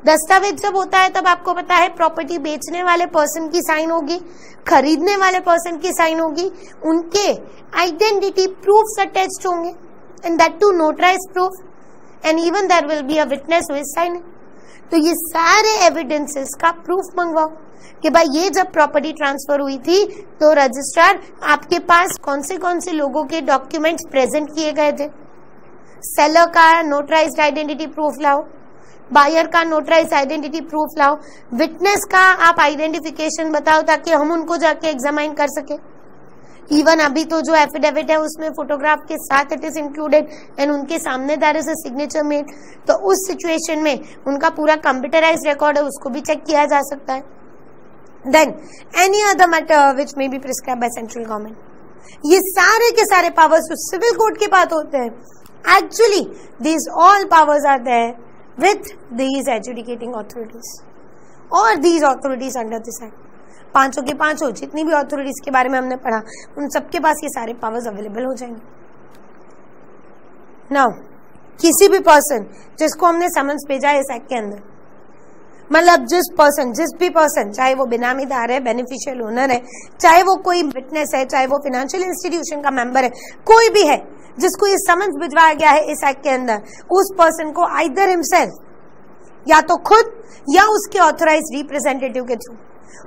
दस्तावेज जब होता है तब आपको पता है प्रॉपर्टी बेचने वाले पर्सन की साइन होगी, खरीदने वाले पर्सन की साइन होगी, उनके आइडेंटिटी प्रूफ्स अटैच्ड होंगे and that too notarise proof, and even there will be a witness who is signing. तो ये सारे एविडेंसेस का प्रूफ मंगवाओ कि भाई ये जब प्रॉपर्टी ट्रांसफर हुई थी तो रजिस्ट्रार आपके पास कौन से लोगों के डॉक्यूमेंट्स प्रेजेंट किए गए थे. सेलर का नोटराइज्ड आइडेंटिटी प्रूफ लाओ, बायर का नोटराइज्ड आइडेंटिटी प्रूफ लाओ, विटनेस का आप आइडेंटिफिकेशन बताओ ताकि हम उनको जाके एग्जामाइन कर सके. इवन अभी तो जो एफिडेविट है उसमें फोटोग्राफ के साथ इट इज इंक्लूडेड एंड उनके सामने there is a signature made. तो उस सिचुएशन में उनका पूरा कंप्यूटराइज्ड रिकॉर्ड है, उसको भी चेक किया जा सकता है. Then any other matter which may be prescribe by central government. ये सारे के सारे पावर्स जो सिविल कोर्ट के पास होते हैं Actually, these all powers are there with these adjudicating authorities or these authorities under this act. पांचों के पांचों जितनी भी authorities के बारे में हमने पढ़ा, उन सबके पास ये सारे powers अवेलेबल हो जाएंगे. Now, किसी भी पर्सन जिसको हमने समन्स भेजा है इस एक्ट के अंदर, मतलब जिस भी पर्सन, चाहे वो बेनामीदार है, बेनिफिशियल ओनर है, चाहे वो कोई विटनेस है, चाहे वो फाइनेंशियल इंस्टीट्यूशन का मेंबर है, कोई भी है जिसको ये समन्स भिजवाया गया है इस एक्ट के अंदर, उस पर्सन को आइदर हिमसेल्फ, या तो खुद या उसके ऑथराइज्ड रिप्रेजेंटेटिव के थ्रू,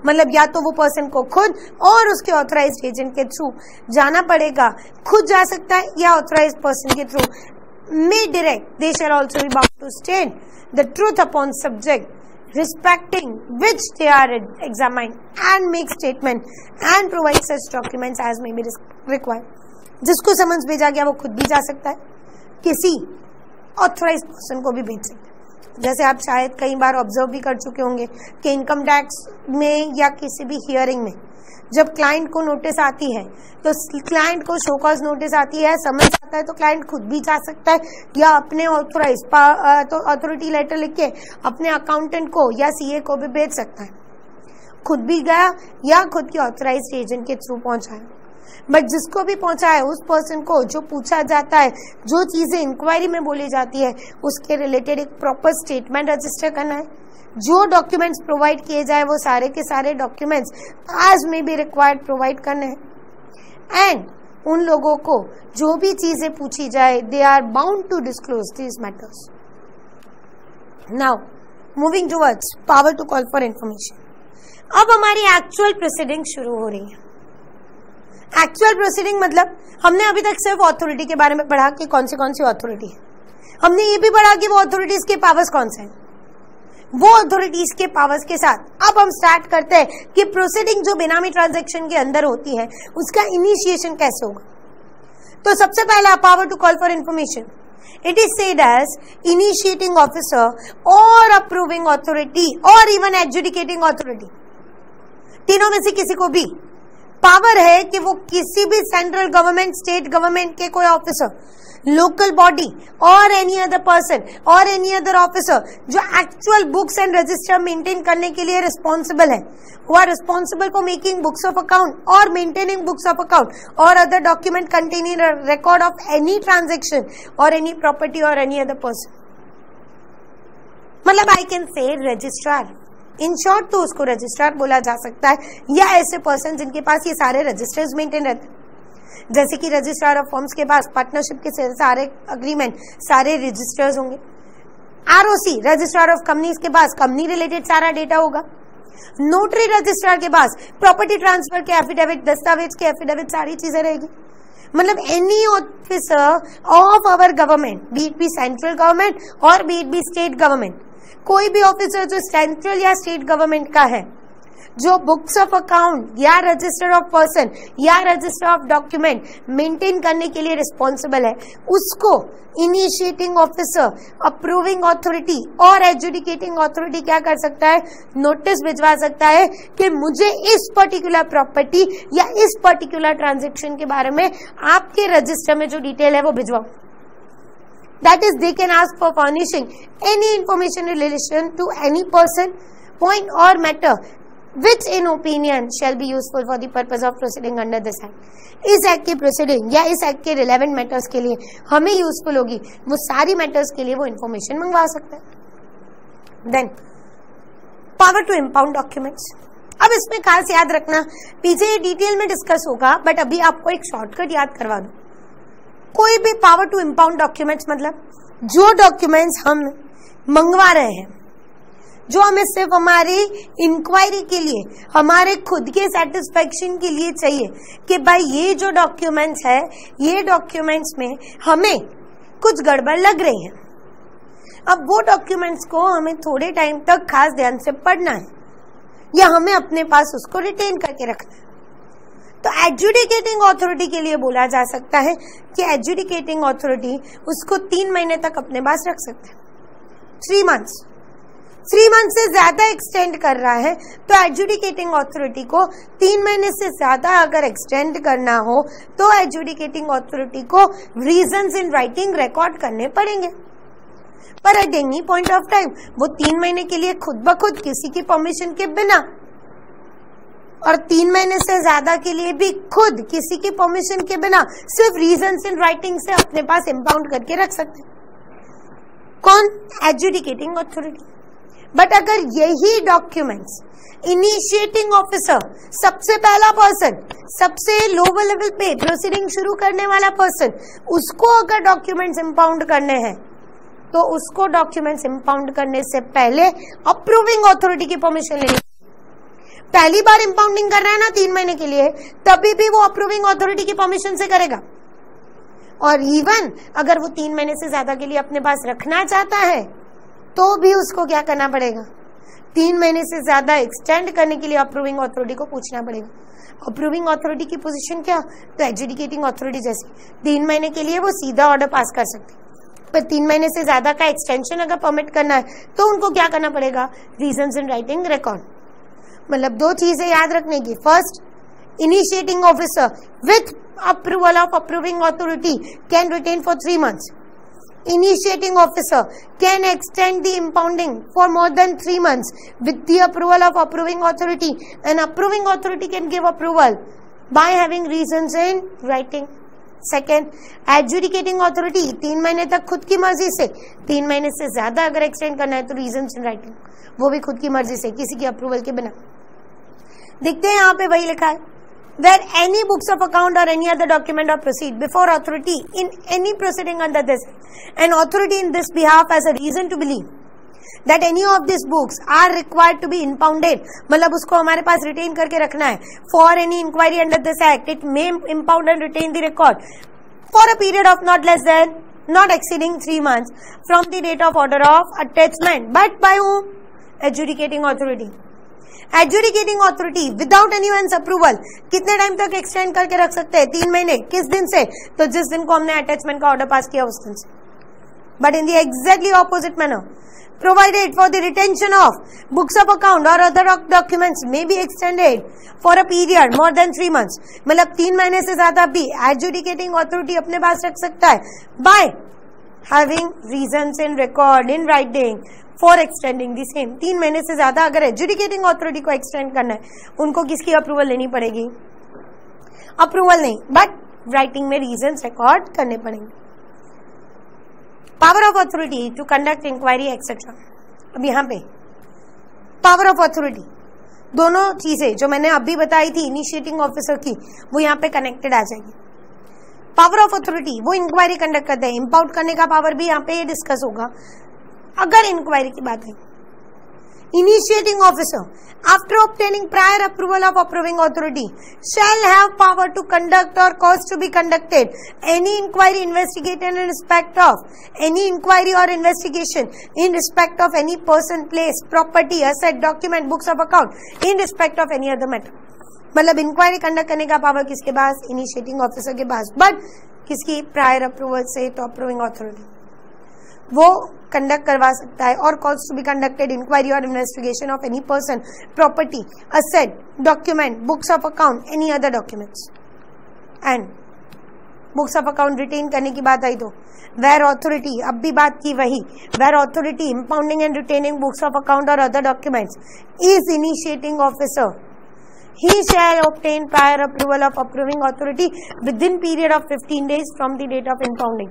मतलब या तो वो पर्सन को खुद और उसके ऑथराइज्ड एजेंट के थ्रू जाना पड़ेगा, खुद जा सकता है या ऑथराइज्ड पर्सन के through. May direct they shall also be bound to state the truth upon subject respecting which they are examined and make statement and provide such documents as may be required. जिसको summons भेजा गया वो खुद भी जा सकता है, किसी ऑथराइज्ड पर्सन को भी भेज सकता है. जैसे आप शायद कई बार ऑब्जर्व भी कर चुके होंगे कि इनकम टैक्स में या किसी भी हियरिंग में जब क्लाइंट को नोटिस आती है तो क्लाइंट को शो कॉज नोटिस आती है, समन्स आता है, तो क्लाइंट खुद भी जा सकता है या अपने ऑथराइज तो अथॉरिटी लेटर लिख के अपने अकाउंटेंट को या सीए को भी भेज सकता है. खुद भी गया या खुद के ऑथराइज्ड एजेंट के थ्रू पहुंचाया. बट जिसको भी पहुंचा है उस पर्सन को जो पूछा जाता है, जो चीजें इंक्वायरी में बोली जाती है, उसके रिलेटेड एक प्रॉपर स्टेटमेंट रजिस्टर करना है. जो डॉक्यूमेंट्स प्रोवाइड किए जाए वो सारे के सारे documents as may be required provide करने हैं. एंड उन लोगों को जो भी चीजें पूछी जाए they are bound to disclose this matters. Now moving towards power to call for information. अब हमारी एक्चुअल प्रोसीडिंग शुरू हो रही है. एक्चुअल प्रोसीडिंग मतलब हमने अभी तक सिर्फ अथॉरिटी के बारे में पढ़ा कि कौन सी अथॉरिटी है. हमने ये भी पढ़ा कि वो अथॉरिटीज के पावर्स कौन से हैं. वो अथॉरिटीज के पावर्स के साथ अब हम स्टार्ट करते हैं कि प्रोसीडिंग जो बेनामी ट्रांजैक्शन के अंदर होती है उसका इनिशिएशन कैसे होगा. तो सबसे पहला power to call for information. It is said as initiating officer और अप्रूविंग अथॉरिटी और इवन एडजुडिकेटिंग अथॉरिटी. तीनों में से किसी को भी पावर है कि वो किसी भी सेंट्रल गवर्नमेंट, स्टेट गवर्नमेंट के कोई ऑफिसर, लोकल बॉडी और एनी अदर पर्सन और एनी अदर ऑफिसर जो actual books and register maintain करने के लिए रिस्पॉन्सिबल है, who are responsible for making books of account or maintaining books of account or other document containing a record of any transaction or any property or any other person. मतलब I can say registrar. In short तो उसको registrar बोला जा सकता है या ऐसे person जिनके पास ये सारे रजिस्टर्स मेंटेन रहते हैं. जैसे कि रजिस्ट्रार ऑफ फर्म्स के पास पार्टनरशिप के सारे अग्रीमेंट, सारे रजिस्टर्स होंगे. आरओसी रजिस्ट्रार ऑफ कंपनीज के पास कंपनी रिलेटेड सारा डेटा होगा. नोटरी रजिस्ट्रार के पास प्रॉपर्टी ट्रांसफर के एफिडेविट, दस्तावेज के एफिडेविट, सारी चीजें रहेगी. मतलब any officer of our government, be it be central government or be it be state government, कोई भी ऑफिसर जो सेंट्रल या स्टेट गवर्नमेंट का है, जो बुक्स ऑफ अकाउंट या रजिस्टर ऑफ पर्सन या रजिस्टर ऑफ डॉक्यूमेंट मेंटेन करने के लिए रिस्पॉन्सिबल है, उसको इनिशिएटिंग ऑफिसर, अप्रूविंग अथॉरिटी और एडजुडिकेटिंग अथॉरिटी क्या कर सकता है, नोटिस भिजवा सकता है कि मुझे इस पर्टिकुलर प्रॉपर्टी या इस पर्टिकुलर ट्रांजेक्शन के बारे में आपके रजिस्टर में जो डिटेल है वो भिजवाओ. That is, they can ask for furnishing any information in relation to any person, point or matter which in opinion shall be useful for the purpose of proceeding under this act. इस act की proceeding या इस act के relevant matters के लिए हमें useful होगी, वो सारी मैटर्स के लिए वो इन्फॉर्मेशन मंगवा सकता है. Then power to impound documents. अब इसमें खास याद रखना, पीछे डिटेल में डिस्कस होगा, बट अभी आपको एक शॉर्टकट याद करवा दूं. कोई भी पावर टू इम्पाउंड डॉक्यूमेंट्स मतलब जो डॉक्यूमेंट्स हम मंगवा रहे हैं, जो हमें सिर्फ हमारी इंक्वायरी के लिए, हमारे खुद के सेटिस्फेक्शन के लिए चाहिए कि भाई ये जो डॉक्यूमेंट्स है, ये डॉक्यूमेंट्स में हमें कुछ गड़बड़ लग रही है. अब वो डॉक्यूमेंट्स को हमें थोड़े टाइम तक खास ध्यान से पढ़ना है या हमें अपने पास उसको रिटेन करके रखना है. तो एडजुडिकेटिंग अथॉरिटी के लिए बोला जा सकता है कि एडजुडिकेटिंग अथॉरिटी उसको 3 महीने तक अपने पास रख सकते हैं, 3 months. 3 मंथ से ज्यादा एक्सटेंड कर रहा है तो एडजुडिकेटिंग अथॉरिटी को 3 महीने से ज्यादा अगर एक्सटेंड करना हो तो एडजुडिकेटिंग अथॉरिटी को रीजंस इन राइटिंग रिकॉर्ड करने पड़ेंगे। पर at any point of time वो 3 महीने के लिए खुद ब खुद किसी की परमिशन के बिना और 3 महीने से ज्यादा के लिए भी खुद किसी की परमिशन के बिना सिर्फ रीजंस इन राइटिंग से अपने पास इंपाउंड करके रख सकते हैं। कौन? Adjudicating authority. बट अगर यही डॉक्यूमेंट्स इनिशिएटिंग ऑफिसर, सबसे पहला पर्सन, सबसे लोअर लेवल पे प्रोसीडिंग शुरू करने वाला पर्सन, उसको अगर डॉक्यूमेंट्स इंपाउंड करने हैं तो उसको डॉक्यूमेंट्स इंपाउंड करने से पहले अप्रूविंग अथॉरिटी की परमिशन लेनी। पहली बार इंपाउंडिंग कर रहा है ना 3 महीने के लिए, तभी भी वो अप्रूविंग अथॉरिटी की परमिशन से करेगा। और इवन अगर वो 3 महीने से ज्यादा के लिए अपने पास रखना चाहता है तो भी उसको क्या करना पड़ेगा? 3 महीने से ज्यादा एक्सटेंड करने के लिए अप्रूविंग अथॉरिटी को पूछना पड़ेगा। अप्रूविंग अथॉरिटी की पोजीशन क्या? तो एडजुडिकेटिंग अथॉरिटी जैसी 3 महीने के लिए वो सीधा ऑर्डर पास कर सकती, पर 3 महीने से ज्यादा का एक्सटेंशन अगर परमिट करना है तो उनको क्या करना पड़ेगा? Reasons in writing record. मतलब 2 चीजें याद रखने की। First, initiating officer with approval of approving authority can retain for 3 months. Initiating officer can extend the impounding for more than 3 months with the approval of approving authority, and approving authority can give approval by having reasons in writing. Second, adjudicating authority 3 महीने तक खुद की मर्जी से, 3 महीने से ज्यादा अगर एक्सटेंड करना है तो reasons in writing, वो भी खुद की मर्जी से, किसी की अप्रूवल के बिना। देखते हैं यहाँ पे वही लिखा है, where any books of account or any other document or proceed before authority in any proceeding under this, an authority in this behalf has a reason to believe that any of these books are required to be impounded, मतलब उसको हमारे पास retain करके रखना है for any inquiry under this act, it may impound and retain the record for a period of not exceeding 3 months from the date of order of attachment, but by whom? Adjudicating authority. Adjudicating authority without anyone's approval कितने time तक extend करके रख सकते हैं? 3 महीने। किस दिन से? तो जिस दिन को हमने अटैचमेंट का ऑर्डर पास किया उस दिन से। But in the exactly opposite manner, provided for the retention of books of account or other documents may be extended for a period more than 3 months, मतलब 3 महीने से ज्यादा भी एडजुडिकेटिंग अथॉरिटी अपने पास रख सकता है by having reasons in record in writing for extending the same. 3 महीने से ज्यादा अगर एडजुडिकेटिंग अथॉरिटी को एक्सटेंड करना है उनको किसकी अप्रूवल लेनी पड़ेगी? अप्रूवल नहीं, बट राइटिंग में रीजंस रिकॉर्ड करने पड़ेंगे। Power of authority to conduct inquiry etcetera. अब यहाँ पे पावर ऑफ अथॉरिटी, दोनों चीजें जो मैंने अभी बताई थी इनिशिएटिंग ऑफिसर की, वो यहाँ पे कनेक्टेड आ जाएगी। पावर ऑफ अथॉरिटी वो इंक्वायरी कंडक्ट करते हैं, इंपाउंड करने का पावर भी यहाँ पे डिस्कस होगा अगर इंक्वायरी की बात है। Initiating officer after obtaining prior approval of approving authority shall have power to conduct or cause to be conducted any inquiry investigated in respect of any inquiry or investigation in respect of any person, place, property, asset, document, books of account in respect of any other matter. मतलब inquiry conduct करने का power किसके पास? Initiating officer के पास, but किसकी? Prior approval से। तो अप्रूविंग अथॉरिटी वो कंडक्ट करवा सकता है और cause to be conducted inquiry or investigation of any person, property, asset, document, books of account, any other documents. And books of account retain करने की बात आई तो वेयर अथॉरिटी, अब भी बात की वही, where authority impounding and retaining books of account or other documents is initiating officer, he shall obtain prior approval of approving authority within period of 15 days from the date of impounding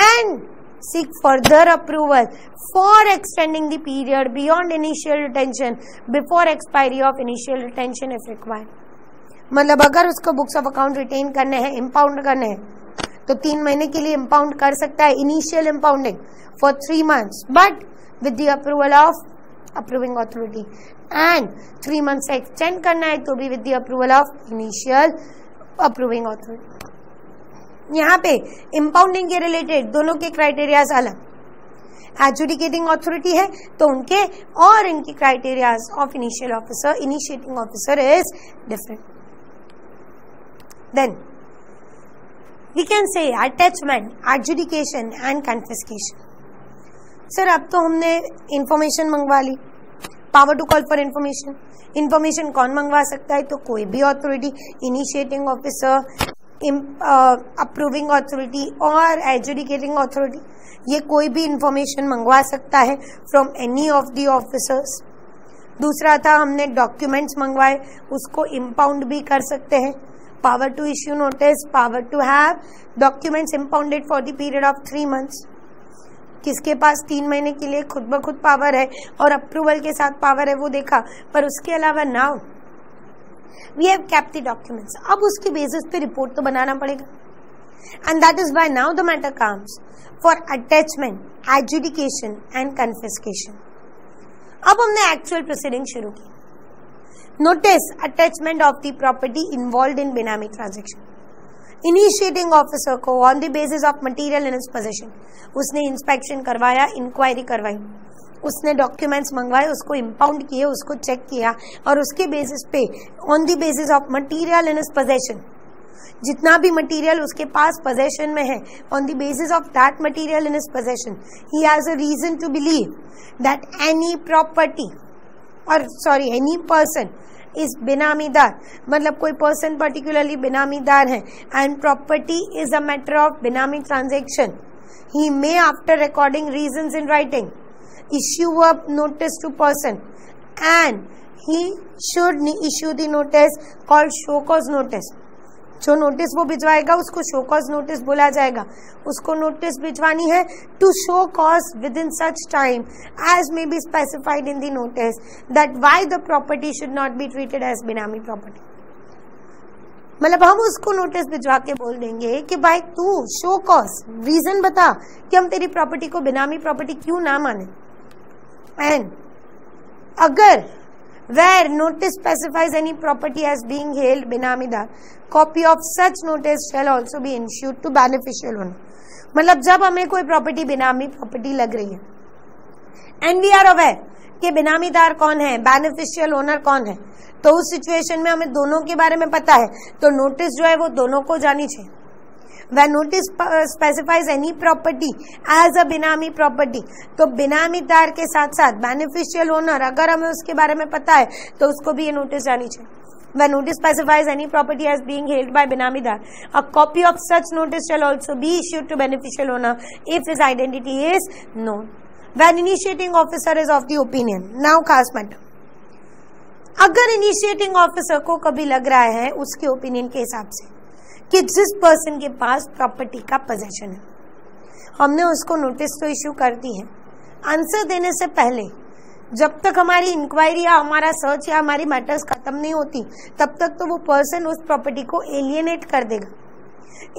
and seek further approval for extending the period beyond initial retention before expiry of initial retention if required. मतलब अगर उसको books of account retain करने हैं, impound करने हैं, तो 3 महीने के लिए इंपाउंड कर सकता है, initial impounding for 3 months, but with the approval of approving authority, and 3 months से एक्सटेंड करना है तो भी with the approval of initial approving authority. यहाँ पे इंपाउंडिंग के रिलेटेड दोनों के क्राइटेरियाज अलग, एडजुडिकेटिंग अथॉरिटी है तो उनके और इनके criterias of initial officer, initiating officer is different. Then we can say attachment, adjudication and confiscation. Sir अब तो हमने इंफॉर्मेशन मंगवा ली, power to call for information, information कौन मंगवा सकता है? तो कोई भी authority, initiating officer, approving authority और एजुडिकेटिंग अथॉरिटी, ये कोई भी इंफॉर्मेशन मंगवा सकता है from any of the officers. दूसरा था हमने डॉक्यूमेंट्स मंगवाए, उसको इम्पाउंड भी कर सकते हैं। Power to issue notice, power to have documents impounded for the period of 3 months। किसके पास 3 महीने के लिए खुद ब खुद पावर है और अप्रूवल के साथ पावर है वो देखा, पर उसके अलावा now we have kept the documents. अब उसके बेसिस पे रिपोर्ट तो बनाना पड़ेगा, and that is why now the matter comes for attachment, adjudication and confiscation. अब हमने एक्चुअल प्रोसीडिंग शुरू की। Notice attachment of the property involved in benami transaction. Initiating officer को on the basis of material in his position, उसने inspection करवाया, inquiry करवाई, उसने documents मंगवाए, उसको इम्पाउंड किए, उसको चेक किया और उसके बेसिस पे on the basis of material in his position, जितना भी मटेरियल उसके पास पोजीशन में है, on the basis of that material in his position he has a reason to believe that any property or any person is benamidar, मतलब कोई person particularly benamidar है, and property is a matter of benami transaction, he may after recording reasons in writing issue a notice to person, and he should issue the notice called show cause notice। जो notice वो भिजवाएगा उसको show cause notice बोला जाएगा। उसको notice भिजवानी है to show cause within such time as may be specified in the notice that why the property should not be treated as benami property. मतलब हम उसको नोटिस भिजवा के बोल देंगे कि भाई तू शो कॉज, रीजन बता कि हम तेरी प्रॉपर्टी को बिनामी प्रॉपर्टी क्यों ना माने। एंड अगर where notice specifies any property as being held binamidar, copy of such notice shall also be issued to beneficial owner। मतलब जब हमें कोई प्रॉपर्टी बिनामी प्रॉपर्टी लग रही है एंड वी आर अवेयर कि बिनामीदार कौन है, बेनिफिशियल ओनर कौन है, तो उस सिचुएशन में हमें दोनों के बारे में पता है, तो नोटिस जो है वो दोनों को जानी चाहिए। When notice specifies any property as a benami property, तो बिनामीदार के साथ साथ बेनिफिशियल ओनर अगर हमें उसके बारे में पता है तो उसको भी ये नोटिस जानी चाहिए। When notice specifies any property as being held by बिनामीदार, a copy of such notice shall also be issued to beneficial owner if his identity is known। When initiating officer is of the opinion, now खास matter, अगर initiating officer को कभी लग रहा है उसके opinion के हिसाब से कि जिस पर्सन के पास प्रॉपर्टी का पोजीशन है, हमने उसको नोटिस तो इश्यू कर दी है, आंसर देने से पहले जब तक हमारी इंक्वायरी या हमारा सर्च या हमारी मैटर्स खत्म नहीं होती तब तक तो वो पर्सन उस प्रॉपर्टी को एलियनेट कर देगा।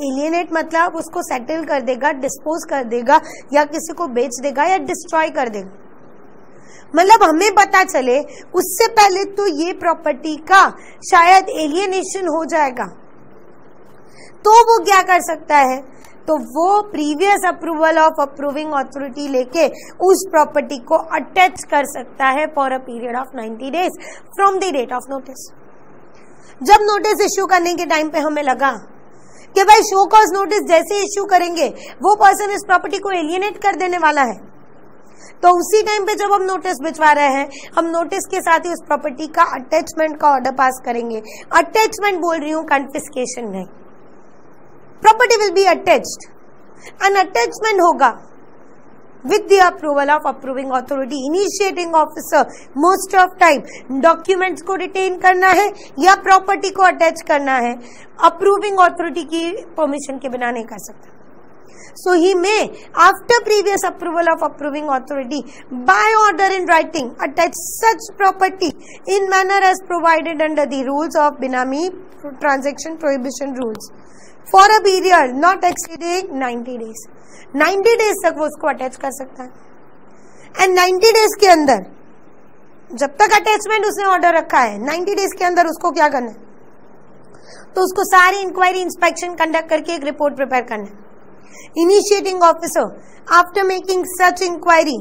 एलियनेट मतलब उसको सेटल कर देगा, डिस्पोज कर देगा या किसी को बेच देगा या डिस्ट्रॉय कर देगा। मतलब हमें पता चले उससे पहले तो ये प्रॉपर्टी का शायद एलियनेशन हो जाएगा, तो वो क्या कर सकता है, तो वो previous approval of approving authority लेके उस प्रॉपर्टी को अटैच कर सकता है for a period of 90 days from the date of notice. जब नोटिस इश्यू करने के टाइम पे हमें लगा कि भाई शो कॉज नोटिस जैसे इश्यू करेंगे वो पर्सन इस प्रॉपर्टी को एलियनेट कर देने वाला है, तो उसी टाइम पे जब हम नोटिस भिजवा रहे हैं हम नोटिस के साथ ही उस प्रॉपर्टी का अटैचमेंट का ऑर्डर पास करेंगे। अटैचमेंट बोल रही हूँ, कन्फिस्केशन नहीं। Property will be attached and attachment होगा with the approval of approving authority. Initiating officer most of time documents को रिटेन करना है या प्रॉपर्टी को अटैच करना है, अप्रूविंग अथॉरिटी की परमिशन के बिना नहीं कर सकता। So he may, after previous approval of approving authority, by order in writing, attach such property in manner as provided under the rules of Binami Transaction Prohibition Rules for a period not exceeding 90 days। 90 days तक वो उसको attach कर सकता है। And 90 days के अंदर, जब तक अटैचमेंट उसने ऑर्डर रखा है, 90 days के अंदर उसको क्या करना है, तो उसको सारी इंक्वायरी इंस्पेक्शन कंडक्ट करके एक रिपोर्ट प्रिपेयर करना है। Initiating officer, after making such inquiry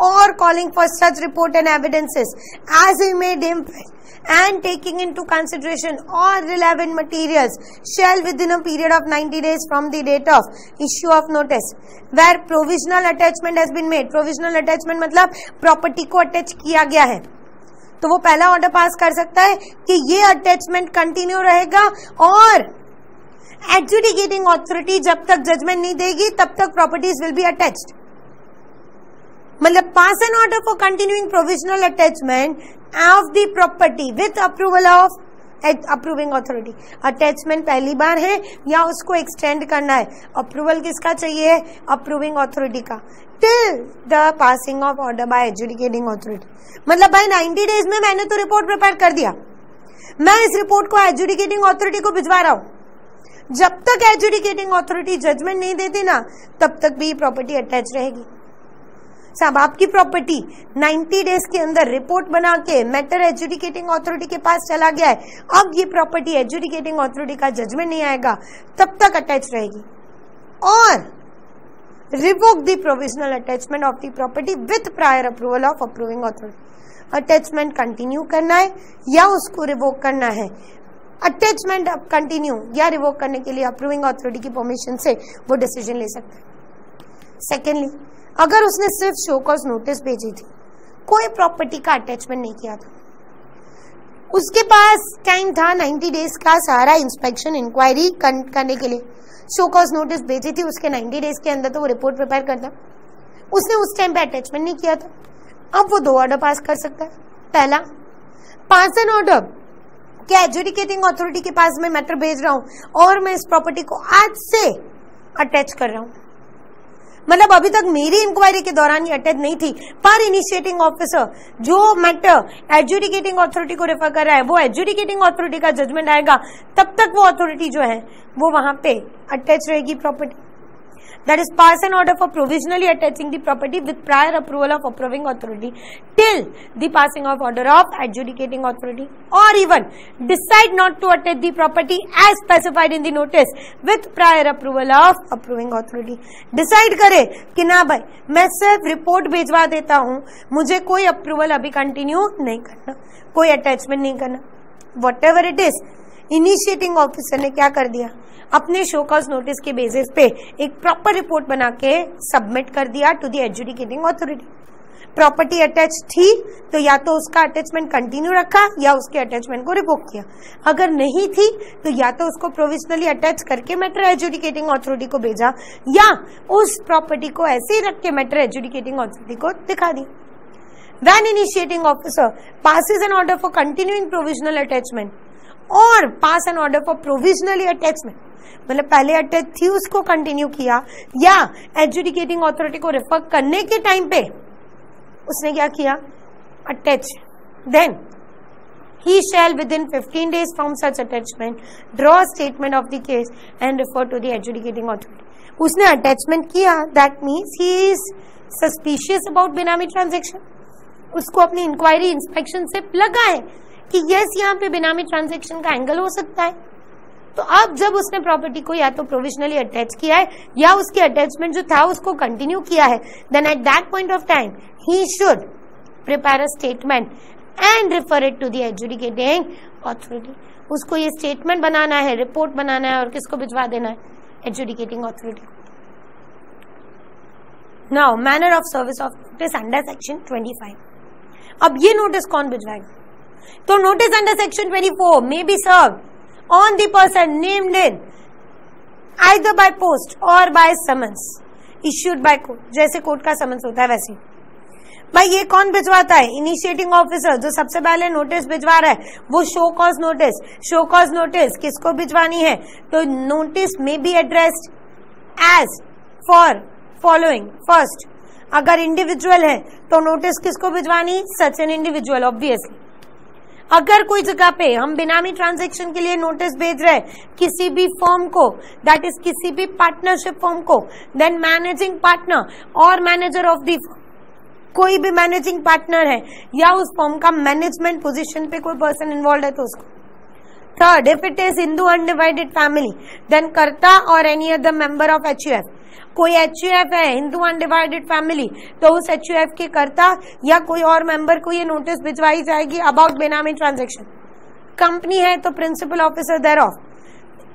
or calling for such report and evidences as he may deem fit and taking into consideration all relevant materials, shall within a period of 90 days from the date of issue of notice, where provisional attachment has been made। provisional attachment मतलब property को attach किया गया है, तो वो पहला order pass कर सकता है कि ये अटैचमेंट कंटिन्यू रहेगा और एडजुडिकेटिंग ऑथोरिटी जब तक जजमेंट नहीं देगी तब तक प्रॉपर्टीज विल बी अटैच्ड। मतलब pass an order for continuing provisional attachment of the property with approval of approving authority. Attachment पहली बार है या उसको एक्सटेंड करना है, अप्रूवल किसका चाहिए? अप्रूविंग ऑथोरिटी का, till the passing of order by adjudicating authority. मतलब भाई 90 डेज में मैंने तो रिपोर्ट प्रिपेयर कर दिया, मैं इस रिपोर्ट को एडजुडिकेटिंग ऑथोरिटी को भिजवा रहा हूं। जब तक एडजुडिकेटिंग ऑथोरिटी जजमेंट नहीं देती ना तब तक भी प्रॉपर्टी अटैच रहेगी। साहब आपकी प्रॉपर्टी 90 डेज के अंदर रिपोर्ट बना के मैटर एडजुडिकेटिंग अथॉरिटी के पास चला गया है, अब ये प्रॉपर्टी एडजुडिकेटिंग अथॉरिटी का जजमेंट नहीं आएगा तब तक अटैच रहेगी। और revoke the provisional attachment of the property with prior approval of approving authority. Attachment continue करना है या उसको रिवोक करना है। अटैचमेंट अब कंटिन्यू या रिवोक करने के लिए अप्रूविंग अथॉरिटी की परमिशन से वो डिसीजन ले सकते हैं। सेकेंडली, अगर उसने सिर्फ शो कॉज नोटिस भेजी थी, कोई प्रॉपर्टी का अटैचमेंट नहीं किया था, उसके पास टाइम था 90 डेज का सारा इंस्पेक्शन इंक्वायरी करने के लिए, शो कॉज नोटिस भेजी थी, उसके 90 डेज के अंदर तो वो रिपोर्ट प्रिपेयर करता, उसने उस टाइम पे अटैचमेंट नहीं किया था, अब वो 2 ऑर्डर पास कर सकता है। पहला, पास एन ऑर्डर क्या एडजुडिकेटिंग अथॉरिटी के पास मैं मैटर भेज रहा हूं और मैं इस प्रॉपर्टी को आज से अटैच कर रहा हूं, मतलब अभी तक मेरी इंक्वायरी के दौरान ये अटैच नहीं थी, पर इनिशिएटिंग ऑफिसर जो मैटर एडजुडिकेटिंग अथॉरिटी को रेफर कर रहा है वो एडजुडिकेटिंग अथॉरिटी का जजमेंट आएगा तब तक वो अथॉरिटी जो है वो वहां पे अटैच रहेगी property. That is, pass an order for provisionally attaching the property with prior approval of approving authority till the passing of order of adjudicating authority, or even decide not to attach the property as specified in the notice with prior approval of approving authority. Decide करे कि ना भाई मैं सिर्फ report भिजवा देता हूँ, मुझे कोई अप्रूवल अभी कंटिन्यू नहीं करना, कोई अटैचमेंट नहीं करना। Whatever it is, initiating officer ने क्या कर दिया, अपने शो कॉज नोटिस के बेसिस पे एक प्रॉपर रिपोर्ट बना के सबमिट कर दिया to the adjudicating authority. Property attach थी तो या तो उसका अटैचमेंट कंटिन्यू रखा या उसके अटैचमेंट को रिवोक किया, अगर नहीं थी तो या तो उसको प्रोविजनली अटैच करके मैटर एडजुडिकेटिंग अथॉरिटी को भेजा या उस प्रॉपर्टी को ऐसे ही रख के मैटर एडजुडिकेटिंग अथॉरिटी को दिखा दी। When initiating officer passes an order for continuing provisional attachment or pass an order for provisionally attachment, मतलब पहले अटैच थी उसको कंटिन्यू किया या एडजुडिकेटिंग अथॉरिटी को रेफर करने के टाइम पे उसने क्या किया, attach, then he shall within 15 days from such attachment draw statement of the case and refer to the adjudicating authority. उसने अटैचमेंट किया, that means he is suspicious about benami transaction, उसको अपनी इंक्वायरी इंस्पेक्शन से लगा है कि yes यहाँ पे बिनामी ट्रांजैक्शन का एंगल हो सकता है। तो अब जब उसने प्रॉपर्टी को या तो प्रोविजनली अटैच किया है या उसके अटैचमेंट जो था उसको कंटिन्यू किया है, then at that point of time he should prepare a statement and refer it to the adjudicating authority. उसको ये स्टेटमेंट बनाना है, रिपोर्ट बनाना है और किसको भिजवा देना है, adjudicating authority. Now manner of service of notice under section 25। अब ये नोटिस कौन भिजवाएगा, तो notice under section 24 may be served on the person named in either by post or by summons issued by court। जैसे court का summons होता है वैसे भाई ये कौन भिजवाता है, इनिशिएटिंग ऑफिसर जो सबसे पहले नोटिस भिजवा रहा है वो show cause notice. Show cause notice किसको भिजवानी है, तो नोटिस में be addressed as for following. First, अगर इंडिविजुअल है तो नोटिस किसको भिजवानी, सच एन इंडिविजुअल ऑब्वियसली। अगर कोई जगह पे हम बिनामी ट्रांजैक्शन के लिए नोटिस भेज रहे हैं किसी भी फर्म को, दैट इज किसी भी पार्टनरशिप फर्म को, देन मैनेजिंग पार्टनर और मैनेजर ऑफ दी फर्म, कोई भी मैनेजिंग पार्टनर है या उस फर्म का मैनेजमेंट पोजीशन पे कोई पर्सन इन्वॉल्व है तो उसको। Third, if it is Hindu undivided family then karta और any other member of HUF। कोई HUF है हिंदू अनडिवाइडेड फैमिली तो उस HUF के कर्ता या कोई और मेंबर को ये नोटिस भिजवाई जाएगी अबाउट बेनामी ट्रांजैक्शन। कंपनी है तो principal officer thereof,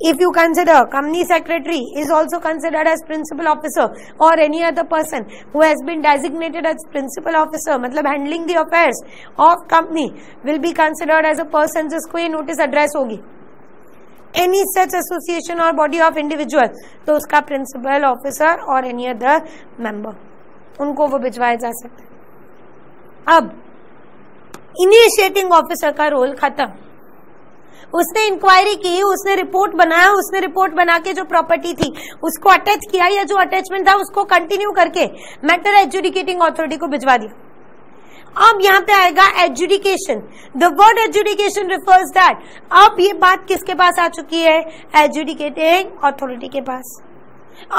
If you consider company secretary is also considered as principal officer or any other person who has been designated as principal officer, मतलब handling the affairs of company will be considered as a person जिसको ये notice address होगी. Any such association or body of individual, तो उसका principal officer और any other member, उनको वो भिजवाया जा सकता है. अब initiating officer का रोल खत्म. उसने इंक्वायरी की, उसने रिपोर्ट बनाया, उसने रिपोर्ट बना के जो प्रॉपर्टी थी उसको अटैच किया या जो अटैचमेंट था उसको कंटिन्यू करके मैटर एडजुडिकेटिंग अथॉरिटी को भिजवा दिया. अब यहाँ पे आएगा adjudication. The word adjudication refers that, अब ये बात किसके पास आ चुकी है? एडजुडिकेटिंग अथॉरिटी के पास.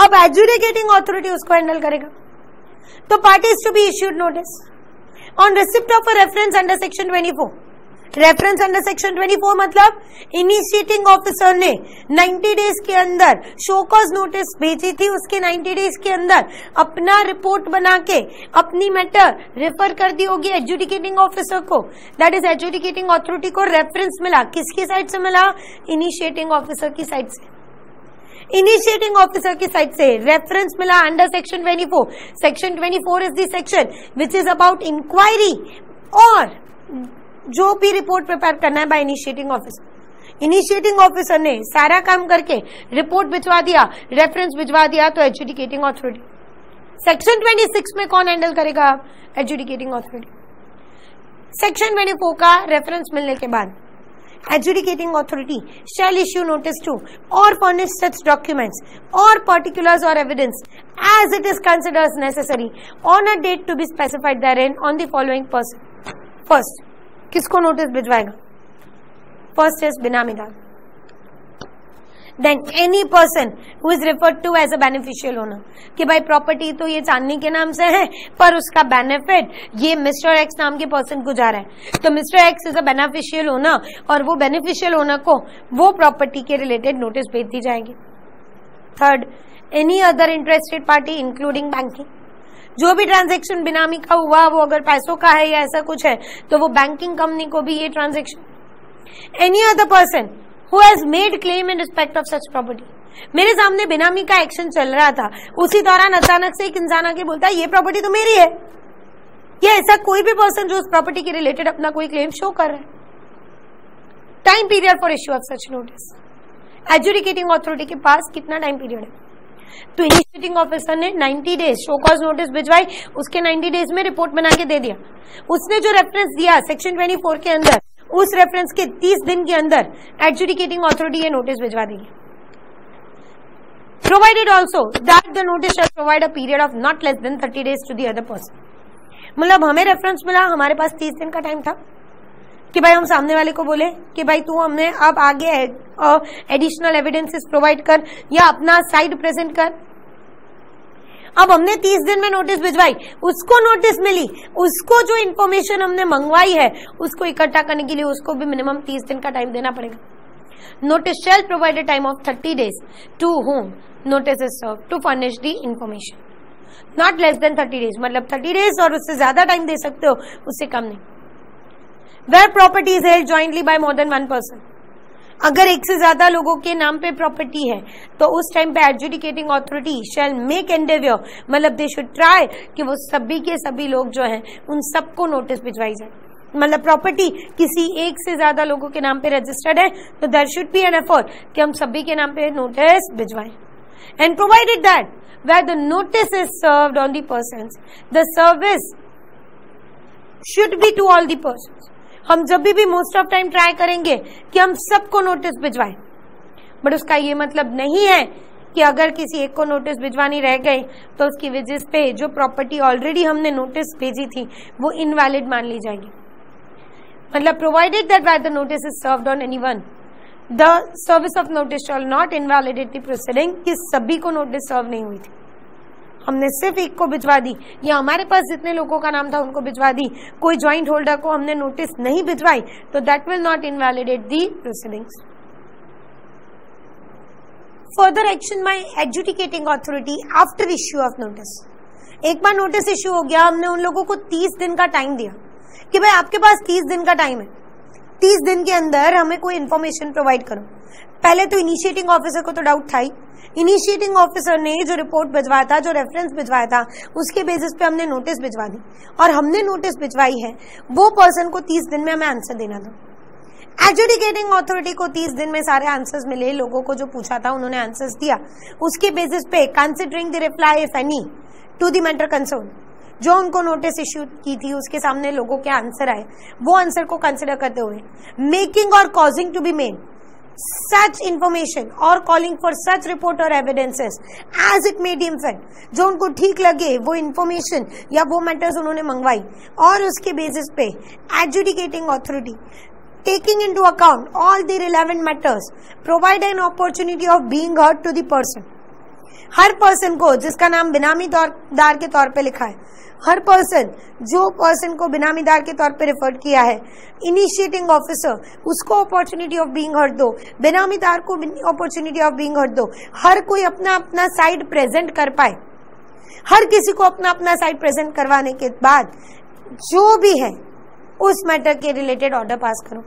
अब एडजुडिकेटिंग अथॉरिटी उसको हैंडल करेगा. तो parties to be issued notice on receipt of a reference under section 24. Reference under section 24 मतलब इनिशिएटिंग ऑफिसर ने 90 डेज के अंदर शो कॉज नोटिस भेजी थी. उसके 90 डेज के अंदर अपना रिपोर्ट बना के अपनी मैटर रेफर कर दी होगी एडजुडिकेटिंग ऑफिसर को. दैट इज एडजुडिकेटिंग अथॉरिटी को रेफरेंस मिला. किसकी साइड से मिला? इनिशिएटिंग ऑफिसर की साइड से. इनिशिएटिंग ऑफिसर की साइड से रेफरेंस मिला under section 24. Section 24 is the section which is about inquiry और जो भी रिपोर्ट प्रिपेयर करना है by initiating officer. Initiating officer ने सारा काम करके रिपोर्ट भिजवा दिया, रेफरेंस भिजवा दिया, तो एडजुडिकेटिंग अथॉरिटी. सेक्शन 26 में कौन हैंडल करेगा? Adjudicating authority. सेक्शन 24 का रेफरेंस मिलने के बाद adjudicating authority shall issue notice to और फर्निश सच डॉक्यूमेंट्स और पर्टिकुलर्स और evidence as it is considered necessary on a date to be specified therein on the following person. First, किसको notice भिजवाएगा? First is benamidar. Then any person who is referred to as a beneficial owner, कि भाई property तो ये चांदनी के नाम से है पर उसका बेनिफिट ये मिस्टर एक्स नाम के पर्सन को जा रहा है. तो mister x is a beneficial owner और वो बेनिफिशियल ओनर को वो प्रॉपर्टी के रिलेटेड नोटिस भेज दी जाएगी. Third, any other interested party including banking. जो भी ट्रांजैक्शन बिनामी का हुआ वो अगर पैसों का है या ऐसा कुछ है तो वो बैंकिंग कंपनी को भी ये transaction. Any other person who has made claim in respect of such property. मेरे सामने बिनामी का एक्शन चल रहा था, उसी दौरान अचानक से एक इंसान आके बोलता है ये प्रॉपर्टी तो मेरी है, या ऐसा कोई भी पर्सन जो उस प्रॉपर्टी के रिलेटेड अपना कोई क्लेम शो कर रहा है. Time period for issue of such notice. Adjudicating authority के पास कितना टाइम पीरियड है? तो इनिशिएटिंग ऑफिसर ने 90 डेज शो कॉज नोटिस भिजवाई, उसके 90 डेज में रिपोर्ट बना के दे दिया. उसने जो रेफरेंस दिया सेक्शन 24 के अंदर, उस रेफरेंस के 30 दिन के अंदर एडजुडिकेटिंग अथॉरिटी ये नोटिस भिजवा देगी. Provided also that the notice shall provide a period of not less than 30 days to the other person. मतलब हमें रेफरेंस मिला, हमारे पास 30 दिन का टाइम था कि भाई हम सामने वाले को बोले कि भाई तू हमने अब आगे एडिशनल एविडेंसेस प्रोवाइड कर या अपना साइड प्रेजेंट कर. अब हमने 30 दिन में नोटिस भिजवाई, उसको नोटिस मिली, उसको जो इन्फॉर्मेशन हमने मंगवाई है उसको इकट्ठा करने के लिए उसको भी मिनिमम 30 दिन का टाइम देना पड़ेगा. Notice shall provide a time of 30 days to whom notice is serve to furnish the information. Not less than 30 days, मतलब 30 डेज और उससे ज्यादा टाइम दे सकते हो, उससे कम नहीं. Where property is held jointly by more than one person. अगर एक से ज्यादा लोगों के नाम पे प्रॉपर्टी है तो उस टाइम पे एडजुडिकेटिंग अथॉरिटी शैल मेक एंडेवर, मतलब दे शुड ट्राई कि वो सभी के सभी लोग जो हैं उन सबको नोटिस भिजवाई जाए. मतलब प्रॉपर्टी किसी एक से ज्यादा लोगों के नाम पे रजिस्टर्ड है तो there should be an effort कि हम सभी के नाम पे नोटिस भिजवाएं. And provided that where the notice is served on the persons, the service should be to all the persons. हम जब भी मोस्ट ऑफ टाइम ट्राई करेंगे कि हम सबको नोटिस भिजवाएं, बट उसका ये मतलब नहीं है कि अगर किसी एक को नोटिस भिजवानी रह गई तो उसकी वजह पे जो प्रॉपर्टी ऑलरेडी हमने नोटिस भेजी थी वो इनवैलिड मान ली जाएगी. मतलब provided that where the notice is served on anyone the service of notice shall not invalidate the proceeding. कि सभी को नोटिस सर्व नहीं हुई थी, हमने सिर्फ एक को भिजवा दी या हमारे पास जितने लोगों का नाम था उनको भिजवा दी, कोई ज्वाइंट होल्डर को हमने नोटिस नहीं भिजवाई तो that will not invalidate the proceedings. Further action by adjudicating authority after issue of notice. एक बार नोटिस इश्यू हो गया, हमने उन लोगों को 30 दिन का टाइम दिया कि भाई आपके पास 30 दिन का टाइम है, 30 दिन के अंदर हमें कोई इन्फॉर्मेशन प्रोवाइड करो. पहले तो इनिशिएटिंग ऑफिसर को तो डाउट था ही। इनिशिएटिंग ऑफिसर ने जो रिपोर्ट भिजवाया था, जो रेफरेंस भिजवाया था, उसके बेसिस पे हमने नोटिस भिजवा दी और हमने नोटिस भिजवाई है वो पर्सन को 30 दिन में हमें आंसर देना था। एडजुडिकेटिंग अथॉरिटी को 30 दिन में सारे आंसर्स मिले, लोगों को जो पूछा था उन्होंने आंसर्स दिया। उसके बेसिस पे considering the reply if any two the matter concern, जो उनको नोटिस इश्यू की थी उसके सामने लोगों के आंसर आए, वो आंसर को कंसिडर करते हुए making or causing to be made such information or calling for such report or evidences as it may deem fit, जो उनको ठीक लगे वो इंफॉर्मेशन या वो मैटर्स उन्होंने मंगवाई और उसके बेसिस पे adjudicating authority taking into account all the relevant matters provide an opportunity of being heard to the person। Her person को जिसका नाम बिनामी दार के तौर पे लिखा है, हर पर्सन जो पर्सन को बिनामीदार के तौर पे रेफर किया है, इनिशिएटिंग ऑफिसर उसको अपॉर्चुनिटी ऑफ बीइंग हर्ड दो, बिनामीदार को अपॉर्चुनिटी ऑफ बीइंग हर्ड दो, हर कोई अपना अपना साइड प्रेजेंट कर पाए। हर किसी को अपना अपना साइड प्रेजेंट करवाने के बाद जो भी है उस मैटर के रिलेटेड ऑर्डर पास करो।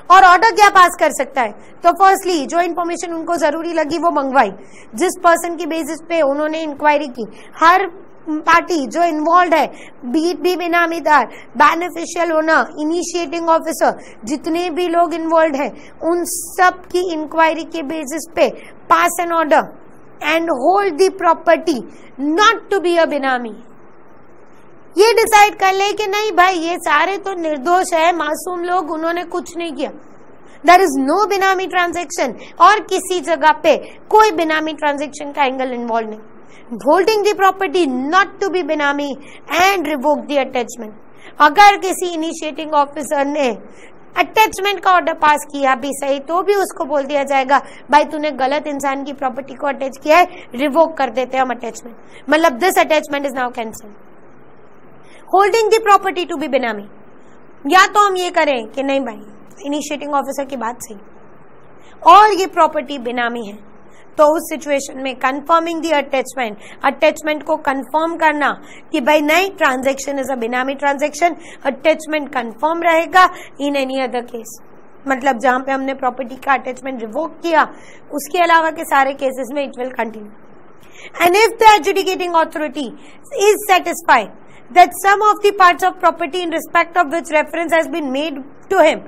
और ऑर्डर क्या पास कर सकता है? तो फर्स्टली जो इन्फॉर्मेशन उनको जरूरी लगी वो मंगवाई, जिस पर्सन की बेसिस पे उन्होंने इंक्वायरी की, हर पार्टी जो इन्वॉल्व है, बीट भी बेनामीदार, बेनिफिशियल ओनर, इनिशिएटिंग ऑफिसर, जितने भी लोग इन्वॉल्व हैं, उन सब की इंक्वायरी के बेसिस पे pass an order and hold the property not to be a benami. ये डिसाइड कर ले कि नहीं भाई ये सारे तो निर्दोष है, मासूम लोग, उन्होंने कुछ नहीं किया, there is no benami transaction, और किसी जगह पे कोई बिनामी ट्रांजैक्शन का एंगल इन्वॉल्व नहीं। Holding the property not to be benami and revoke the attachment. अगर किसी इनिशिएटिंग ऑफिसर ने अटैचमेंट का ऑर्डर पास किया भी सही, तो भी उसको बोल दिया जाएगा भाई तूने गलत इंसान की प्रॉपर्टी को अटैच किया है, रिवोक कर देते हैं हम अटैचमेंट, मतलब this attachment is now cancel. Holding the property to be benami, या तो हम ये करें कि नहीं भाई इनिशिएटिंग ऑफिसर की बात सही और ये प्रॉपर्टी बिनामी है, तो उस सिचुएशन में कंफर्मिंग द अटैचमेंट, अटैचमेंट को कंफर्म करना कि भाई नहीं transaction is a benami transaction, attachment confirm रहेगा इन एनी अदर केस, मतलब जहां पे हमने प्रॉपर्टी का अटैचमेंट रिवोक किया उसके अलावा के सारे केसेस में it will continue. And if the adjudicating authority is satisfied that some of the parts of property in respect of which reference has been made to him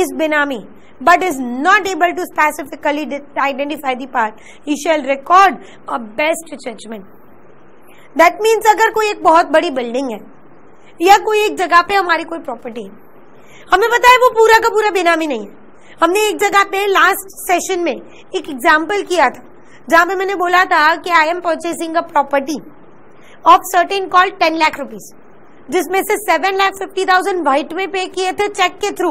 is benami but is not able to specifically identify the part, he shall record a best judgment। That means अगर कोई एक बहुत बड़ी building है या कोई एक जगह पे हमारी कोई प्रॉपर्टी है, हमें पता है वो पूरा का पूरा बेनामी नहीं है। हमने एक जगह पे लास्ट सेशन में एक एग्जाम्पल किया था जहां पे मैंने बोला था कि I am purchasing a property of certain called 10 lakh rupees, जिसमें से 7,50,000 व्हाइट में पे किए थे चेक के थ्रू,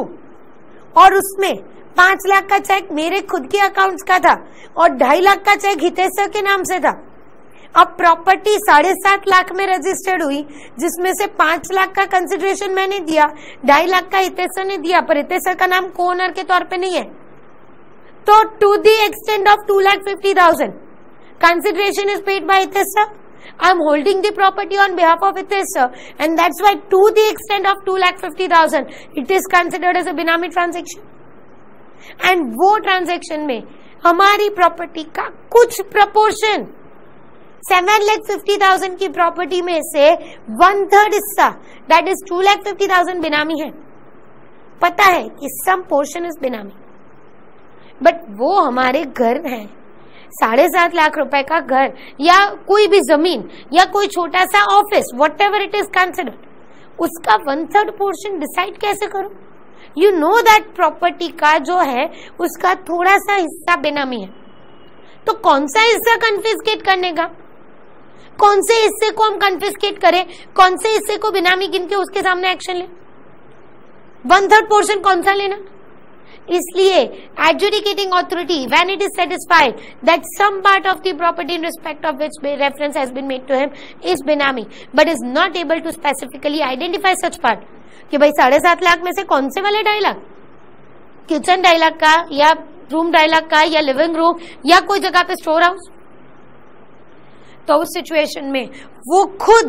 और उसमें 5 लाख का चेक मेरे खुद के अकाउंट्स का था और 2.5 लाख का चेक हितेश सर के नाम से था। अब प्रॉपर्टी 7.5 लाख में रजिस्टर्ड हुई, जिसमें से 5 लाख का कंसिडरेशन मैंने दिया, 2.5 लाख का हितेश सर ने दिया, पर हितेश सर का नाम को ओनर के तौर पे नहीं है। तो to the extent of 2,50,000 consideration is paid by Hitesh sir, I am holding the property on behalf of Hitesh sir, and that's why to the extent of 2,50,000 it is considered as a benami transaction। and वो transaction में हमारी property का कुछ proportion 7,50,000 की property में से 1/3 हिस्सा that is 2,50,000 बेनामी है। पता है कि some portion is बेनामी, बट वो हमारे घर है, 7.5 लाख रुपए का घर या कोई भी जमीन या कोई छोटा सा office, what ever it is considered, उसका 1/3 पोर्शन डिसाइड कैसे करो? यू नो दैट प्रॉपर्टी का जो है उसका थोड़ा सा हिस्सा बेनामी है, तो कौन सा हिस्सा कन्फिस्केट करने का, कौन से हिस्से को हम कन्फिस्केट करें, कौन से हिस्से को बेनामी गिन के उसके सामने एक्शन ले? 1/3 पोर्शन कौन सा लेना? इसलिए adjudicating authority when it is satisfied that some part of the property in respect of which reference has been made to him is benami but is not able to specifically identify such part, कि भाई 7.5 लाख में से कौन से वाले 2.5 lakh, kitchen 2.5 lakh का या room 2.5 lakh का या लिविंग रूम या कोई जगह पे स्टोर हाउस, तो उस सिचुएशन में वो खुद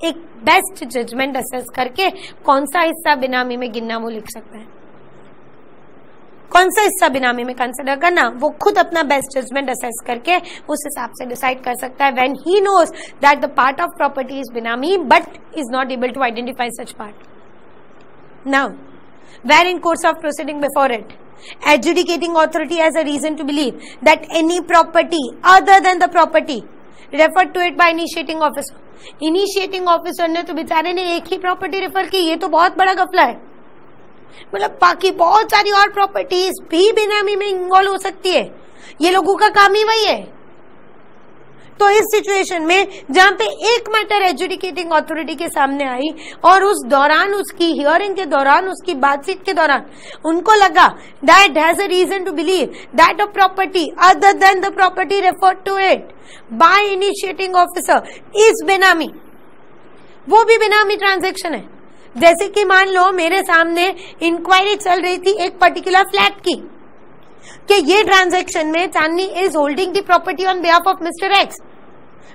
एक बेस्ट जजमेंट असेस करके कौन सा हिस्सा बेनामी में गिनना वो लिख सकता है। कौन सा हिस्सा बेनामी में कंसिडर करना, वो खुद अपना बेस्ट जजमेंट असेस करके उस हिसाब से डिसाइड कर सकता है when he knows that the part of property is benami but is not able to identify such part. Now where in course of proceeding before it, adjudicating authority has a reason to believe that any property other than the property referred to it by initiating officer. Initiating officer ने तो बेचारे ने एक ही property refer की, ये तो बहुत बड़ा गफला है. मतलब बाकी बहुत सारी और प्रॉपर्टीज भी बेनामी में इन्वॉल्व हो सकती है. ये लोगों का काम ही वही है. तो इस सिचुएशन में जहां पे एक मैटर एडजुडिकेटिंग अथॉरिटी के सामने आई और उस दौरान, उसकी हियरिंग के दौरान, उसकी बातचीत के दौरान उनको लगा that has a reason to believe that a property other than the property referred to it by initiating officer is benami, वो भी बेनामी ट्रांजैक्शन है. जैसे कि मान लो मेरे सामने इंक्वायरी चल रही थी एक पर्टिकुलर फ्लैट की कि ये ट्रांजैक्शन में Chandni is holding the property on behalf of mister X.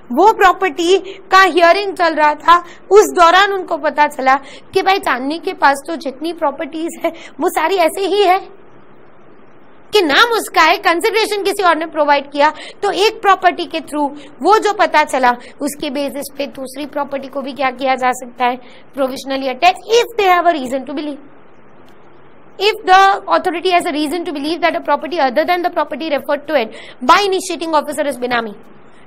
वो प्रॉपर्टी का हियरिंग चल रहा था, उस दौरान उनको पता चला कि भाई चांदनी के पास तो जितनी प्रॉपर्टीज है वो सारी ऐसे ही है कि नाम उसका है, कंसिडरेशन किसी और ने प्रोवाइड किया. तो एक प्रॉपर्टी के थ्रू वो जो पता चला उसके बेसिस पे दूसरी प्रॉपर्टी को भी क्या किया जा सकता है, provisionally attach if they have a reason to believe. If the authority has a reason to believe that a property other than the property referred to it by initiating officer is benami,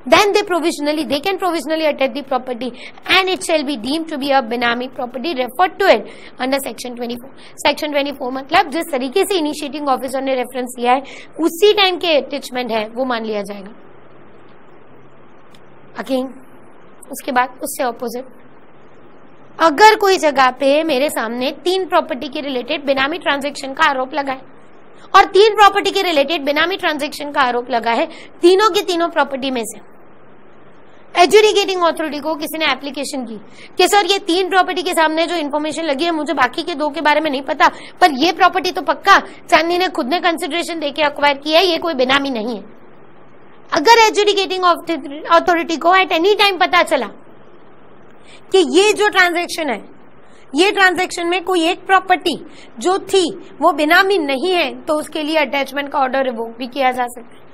then they can provisionally attach the property and it shall be deemed to be a benami property referred to it under section 24. Section 24 मतलब जिस तरीके से initiating officer ने reference दिया है उसी time के attachment है वो मान लिया जाएगा. अगेन उसके बाद उससे ऑपोजिट, अगर कोई जगह पे मेरे सामने 3 प्रॉपर्टी के रिलेटेड बेनामी ट्रांजैक्शन का आरोप लगा है और 3 प्रॉपर्टी के रिलेटेड बेनामी ट्रांजैक्शन का आरोप लगा है, तीनों की तीनों प्रॉपर्टी में से एडजुडिकेटिंग अथॉरिटी को किसी ने एप्लीकेशन की कि सर ये 3 प्रॉपर्टी के सामने जो इन्फॉर्मेशन लगी है मुझे बाकी के 2 के बारे में नहीं पता, पर ये प्रॉपर्टी तो पक्का चांदनी ने खुद ने कंसिडरेशन देके अक्वायर किया है, ये कोई बेनामी नहीं है. अगर एडजुडिकेटिंग अथॉरिटी को एट एनी टाइम पता चला कि ये जो ट्रांजैक्शन है, ये ट्रांजैक्शन में कोई एक प्रॉपर्टी जो थी वो बेनामी नहीं है, तो उसके लिए अटैचमेंट का ऑर्डर रिवोक भी किया जा सकता है.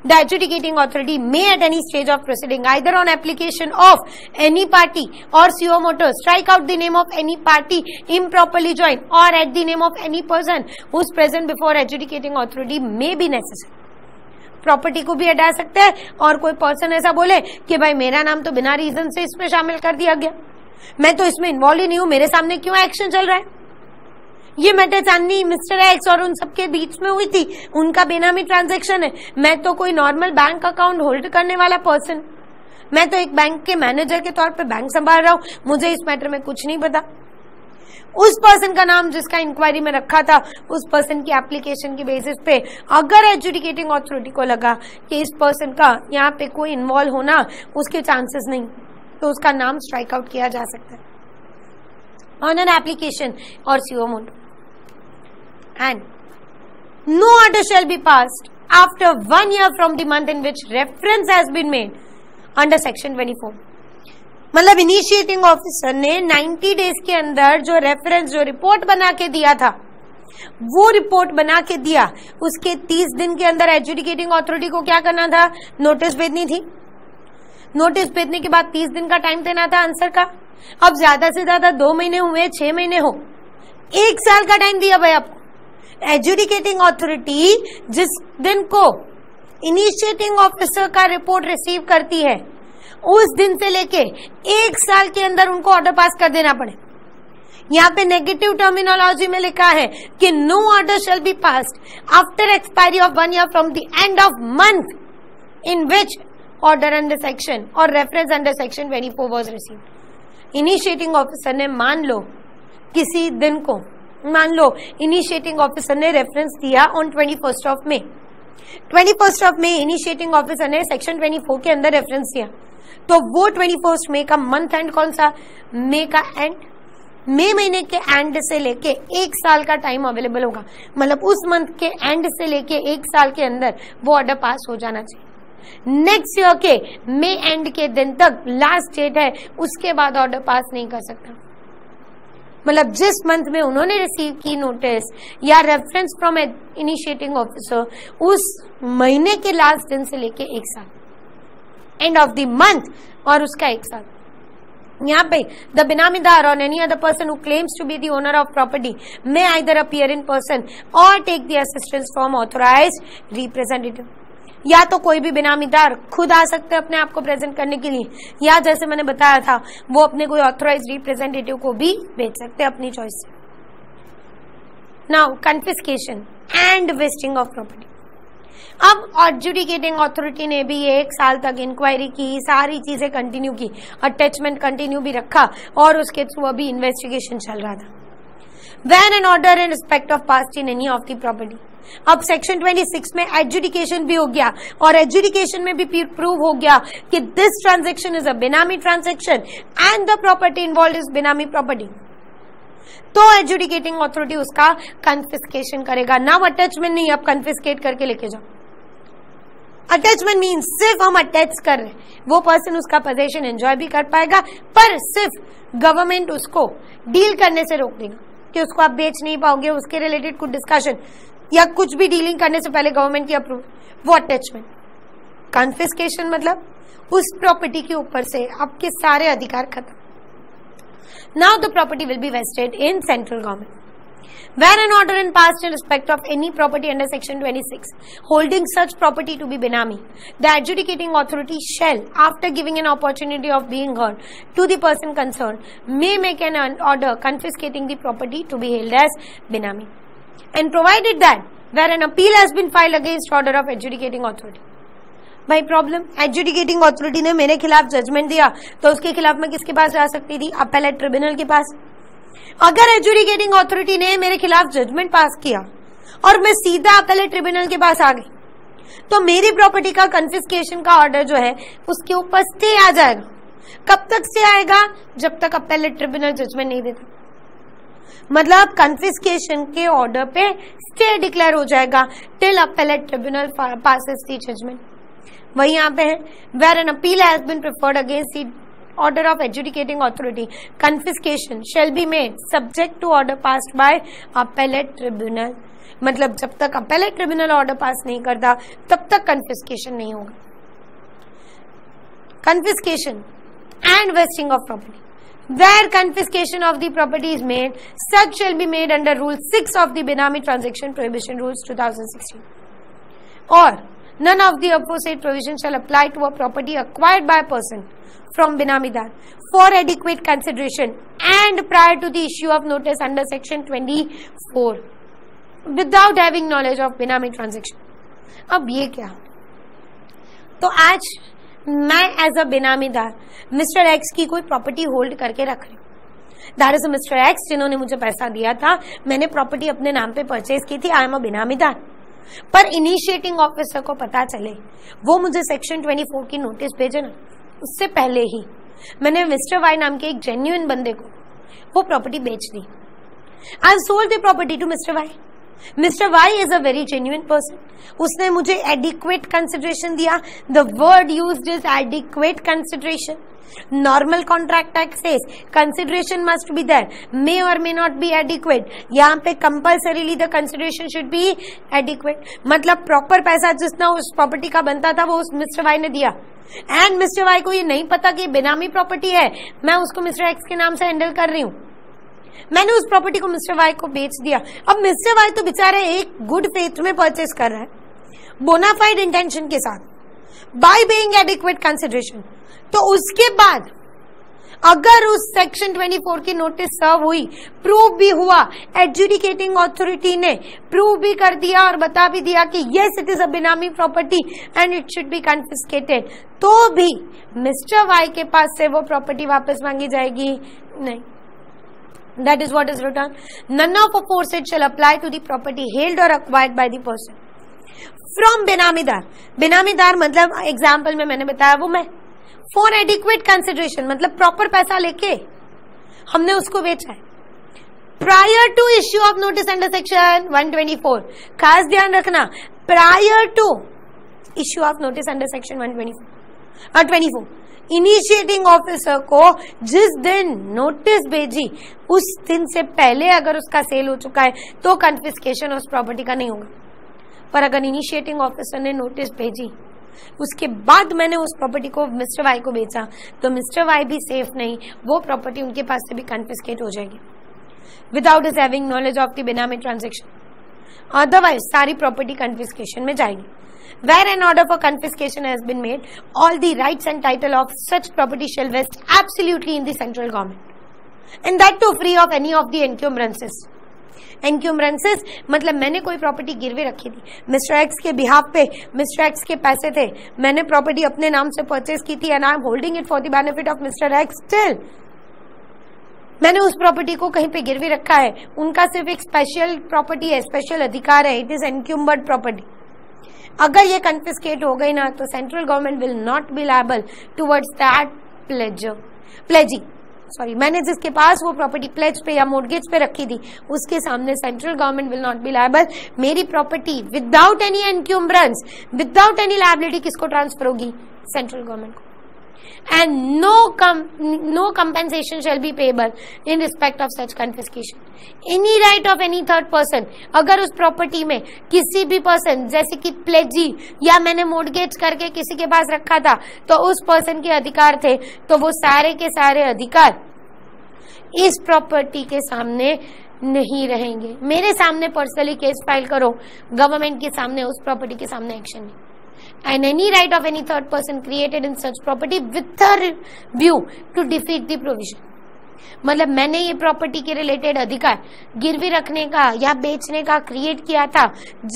The adjudicating authority may at any stage of proceeding either on application of any party or suo motu strike out the name of any party improperly joined or at the name of any person who is present before adjudicating authority may be necessary. Property को भी हटा सकते हैं और कोई person ऐसा बोले कि भाई मेरा नाम तो बिना रीजन से इसमें शामिल कर दिया गया, मैं तो इसमें इन्वॉल्व ही नहीं हूं, मेरे सामने क्यों एक्शन चल रहा है. ये मैटर चांदनी मिस्टर एक्स और उन सबके बीच में हुई थी, उनका बेनामी ट्रांजैक्शन है. मैं तो कोई नॉर्मल बैंक अकाउंट होल्ड करने वाला पर्सन, मैं तो एक बैंक के मैनेजर के तौर पे बैंक संभाल रहा हूं, मुझे इस मैटर में कुछ नहीं पता. उस पर्सन का नाम जिसका इंक्वायरी में रखा था, उस पर्सन की एप्लीकेशन के बेसिस पे अगर एडजुडिकेटिंग अथॉरिटी को लगा कि इस पर्सन का यहाँ पे कोई इन्वॉल्व होना उसके चांसेस नहीं, तो उसका नाम स्ट्राइक आउट किया जा सकता है on an application or suo motu. And no order shall be passed after 1 year from the month in which reference has been made under section 24. मतलब इनिशिएटिंग ऑफिसर ने 90 डेज के अंदर जो रेफरेंस, जो रिपोर्ट बना के दिया था, वो रिपोर्ट बना के दिया, उसके 30 दिन के अंदर एडजुडिकेटिंग अथॉरिटी को क्या करना था, नोटिस भेजनी थी. नोटिस भेजने के बाद 30 दिन का टाइम देना था आंसर का. अब ज्यादा से ज्यादा 2 महीने हुए, 6 महीने हो, 1 साल का टाइम दिया भाई आपको. एडजुडिकेटिंग अथॉरिटी जिस दिन को इनिशिएटिंग ऑफिसर का रिपोर्ट रिसीव करती है उस दिन से लेके 1 साल के अंदर उनको ऑर्डर पास कर देना पड़े. यहाँ पे नेगेटिव टर्मिनोलॉजी में लिखा है कि no order shall be passed after expiry of 1 year from the end of month in which order under section और reference under section 24 was received. Initiating officer ने मान लो किसी दिन को, मान लो इनिशिएटिंग ऑफिसर ने रेफरेंस दिया on 21st of May. 21st of May initiating officer ने सेक्शन 24 के अंदर रेफरेंस दिया, तो वो 21st May का मंथ एंड कौन सा, मई का एंड, मई महीने के एंड से लेके 1 साल का टाइम अवेलेबल होगा. मतलब उस मंथ के एंड से लेके 1 साल के अंदर वो ऑर्डर पास हो जाना चाहिए. नेक्स्ट ईयर के मई एंड के दिन तक लास्ट डेट है, उसके बाद ऑर्डर पास नहीं कर सकता. मतलब जिस मंथ में उन्होंने रिसीव की नोटिस या रेफरेंस फ्रॉम इनिशिएटिंग ऑफिसर, उस महीने के लास्ट दिन से लेके एक साल, एंड ऑफ द मंथ और उसका एक साल। यहाँ पे द बिनामीदार और any other person who claims to be the owner of property may either appear in person और take the assistance from authorised representative. या तो कोई भी बिनामीदार खुद आ सकते हैं अपने आप को प्रेजेंट करने के लिए, या जैसे मैंने बताया था वो अपने कोई ऑथोराइज्ड रिप्रेजेंटेटिव को भी भेज सकते हैं अपनी चॉइस से। Now confiscation and vesting of property. अब एडजुडिकेटिंग अथॉरिटी ने भी 1 साल तक इंक्वायरी की, सारी चीजें कंटिन्यू की, अटैचमेंट कंटिन्यू भी रखा और उसके थ्रू अभी इन्वेस्टिगेशन चल रहा था। When an order in respect of passed in any of the property, अब सेक्शन 26 में एडजुडिकेशन भी हो गया और एडजुडिकेशन में भी प्रूव हो गया कि this transaction is a benami transaction and the property involve is benami property, तो एडजुडिकेटिंग अथॉरिटी उसका कन्फिस्केशन करेगा। ना अटैचमेंट नहीं, अब कन्फिस्केट करके लेके जाओ। अटैचमेंट मीन सिर्फ हम अटैच कर रहे हैं, वो पर्सन उसका पोजेशन एंजॉय भी कर पाएगा, पर सिर्फ गवर्नमेंट उसको डील करने से रोक देगा कि उसको आप बेच नहीं पाओगे, उसके रिलेटेड कुछ डिस्कशन या कुछ भी डीलिंग करने से पहले गवर्नमेंट की अप्रूव, वो अटैचमेंट। कन्फिस्केशन मतलब उस प्रॉपर्टी के ऊपर से आपके सारे अधिकार खत्म। Now the property will be vested in central government. Where an order in passed in respect of any property under section 26 holding such property to be benami, the adjudicating authority shall, after giving an opportunity of being heard to the person concerned, may make an order confiscating the property to be held as benami, and provided that where an appeal has been filed against order of adjudicating authority. भाई problem, adjudicating authority ने मेरे खिलाफ judgement दिया तो उसके खिलाफ मैं किसके पास जा सकती थी? अपेलेट ट्रिब्यूनल के पास। अगर एडजुडिकेटिंग अथॉरिटी ने मेरे खिलाफ जजमेंट पास किया और मैं सीधा अपेलेट ट्रिब्यूनल के पास आ गई, तो मेरी प्रॉपर्टी का कन्फिस्केशन का ऑर्डर जो है उसके ऊपर स्टे आ जाएगा। कब तक स्टे आएगा? जब तक अपेलेट ट्रिब्यूनल जजमेंट नहीं देता। मतलब कन्फिस्केशन के ऑर्डर पे स्टे डिक्लेयर हो जाएगा till appellate tribunal passes the judgment. वही यहाँ पे है, where an appeal has been preferred against the order of adjudicating authority, confiscation shall be made subject to order passed by appellate tribunal। मतलब जब तक appellate tribunal order पास नहीं करता तब तक confiscation नहीं होगा। Confiscation and vesting of property, where confiscation of the property is made, such shall be made under Rule 6 of the Benami Transaction Prohibition Rules 2016, or none of the aforesaid provisions shall apply to a property acquired by a person from Binamidar for adequate consideration and prior to the issue of notice under section 24 without having knowledge of Binami transaction। अब ये क्या? तो आज मैं as a बिनामीदार mister x की कोई property hold करके रख रही हूँ। दैट इज मिस्टर एक्स जिन्होंने मुझे पैसा दिया था, मैंने प्रॉपर्टी अपने नाम पे परचेज की थी, आई एम अ बिनामीदार। पर इनिशिएटिंग ऑफिसर को पता चले, वो मुझे सेक्शन 24 की नोटिस भेजे ना, उससे पहले ही मैंने मिस्टर वाई नाम के एक जेन्युइन बंदे को वो प्रॉपर्टी बेच दी। I have sold the property to mister Y. Mister Y is a very genuine person, उसने मुझे एडिक्वेट कंसिडरेशन दिया। The word used is adequate consideration. Normal contract act says consideration must be there, may और may not be adequate. यहाँ पे compulsorily the consideration should be adequate. मतलब proper पैसा जितना उस प्रॉपर्टी का बनता था वो उस मिस्टर वाई ने दिया, एंड मिस्टर वाई को ये नहीं पता कि बेनामी प्रॉपर्टी है, मैं उसको मिस्टर एक्स के नाम से हैंडल कर रही हूँ। मैंने उस प्रॉपर्टी को मिस्टर वाई को बेच दिया। अब मिस्टर वाई तो बेचारे एक गुड फेथ में परचेस कर रहा है, बोनाफाइड इंटेंशन के साथ, बाय पेइंग एडिक्वेट कंसिडरेशन। तो उसके बाद अगर उस सेक्शन 24 की नोटिस सर्व हुई, प्रूव भी हुआ, एडजुडिकेटिंग अथॉरिटी ने प्रूव भी कर दिया और बता भी दिया कि yes it is a benami property and it should be confiscated, तो भी मिस्टर वाई के पास से वो प्रॉपर्टी वापस मांगी जाएगी नहीं। That is what is written. None of aforesaid shall apply to the property held or acquired by the person from बिनामीदार। बिनामीदार मतलब एग्जाम्पल में मैंने बताया वो मैं, फॉर एडिक्वेट कंसिडरेशन मतलब प्रॉपर पैसा लेके हमने उसको बेचा है। Prior to issue of notice under section 124, खास ध्यान रखना, prior to issue of notice under section 124 24, initiating officer को जिस दिन नोटिस भेजी उस दिन से पहले अगर उसका सेल हो चुका है तो कन्फिस्केशन उस प्रॉपर्टी का नहीं होगा। पर अगर इनिशिएटिंग ऑफिसर ने नोटिस भेजी उसके बाद मैंने उस प्रॉपर्टी को मिस्टर वाई को बेचा तो मिस्टर वाई भी सेफ नहीं, वो प्रॉपर्टी उनके पास से भी कन्फिस्केट हो जाएगी without his having knowledge of the benami transaction. Otherwise सारी प्रॉपर्टी कन्फिस्केशन में जाएगी। Where an order for confiscation has been made, all the rights and title of such property shall vest absolutely in the central government, and that too free of any of the encumbrances. Encumbrances मतलब मैंने कोई property गिरवी रखी थी, mister x के behalf पे mister x के पैसे थे, मैंने प्रॉपर्टी अपने नाम से परचेज की थी and I am holding it for the benefit of mister x. Still मैंने उस प्रॉपर्टी को कहीं पे गिरवी रखा है, उनका सिर्फ एक स्पेशल प्रॉपर्टी है, स्पेशल अधिकार है, इट इज एनक्यूम्बर्ड प्रॉपर्टी। अगर ये कन्फिस्केट हो गई ना तो central government will not be liable towards that प्लेजी। Sorry, मैंने जिसके पास वो प्रॉपर्टी प्लेज पे या मोर्गेज पे रखी थी उसके सामने central government will not be liable. मेरी property without any encumbrance, without any liability किसको ट्रांसफर होगी? सेंट्रल गवर्नमेंट को। And no compensation shall be payable in respect of such confiscation. Any right of any third person, अगर उस property में किसी भी person जैसे कि प्लेजी या मैंने मोर्गेज करके किसी के पास रखा था तो उस पर्सन के अधिकार थे, तो वो सारे के सारे अधिकार इस प्रॉपर्टी के सामने नहीं रहेंगे। मेरे सामने पर्सनली केस फाइल करो, गवर्नमेंट के सामने उस प्रॉपर्टी के सामने एक्शन नहीं। And any right of any third person created in such property with a view to defeat the provision. मतलब मैंने ये प्रॉपर्टी के रिलेटेड अधिकार गिरवी रखने का या बेचने का क्रिएट किया था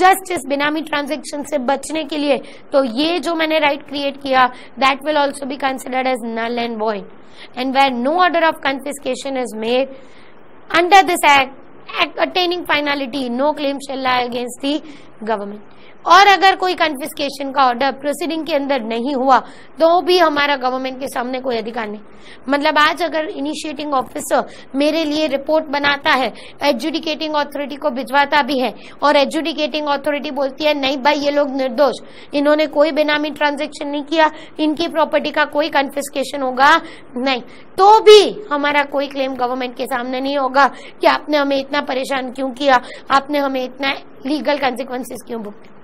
जस्ट इस बिनामी ट्रांजैक्शन से बचने के लिए, तो ये जो मैंने राइट क्रिएट किया that will also be considered as null and void. And where no order of confiscation is made under this act attaining finality, no claim shall lie against the government. और अगर कोई confiscation का order proceeding के अंदर नहीं हुआ तो भी हमारा गवर्नमेंट के सामने कोई अधिकार नहीं। मतलब आज अगर इनिशिएटिंग ऑफिसर मेरे लिए रिपोर्ट बनाता है, एडजुडिकेटिंग अथॉरिटी को भिजवाता भी है और एडजुडिकेटिंग अथॉरिटी बोलती है नहीं भाई ये लोग निर्दोष, इन्होंने कोई बेनामी ट्रांजैक्शन नहीं किया, इनकी प्रॉपर्टी का कोई कन्फिस्केशन होगा नहीं, तो भी हमारा कोई क्लेम गवर्नमेंट के सामने नहीं होगा कि आपने हमें इतना परेशान क्यों किया, आपने हमें इतना लीगल consequences क्यों भुगते।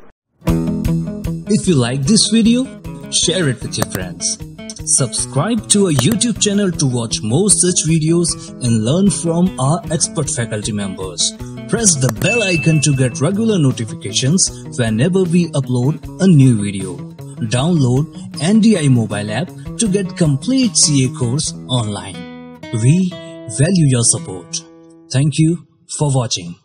If you like this video, share it with your friends. Subscribe to our YouTube channel to watch more such videos and learn from our expert faculty members. Press the bell icon to get regular notifications whenever we upload a new video. Download NDI mobile app to get complete CA course online. We value your support. Thank you for watching.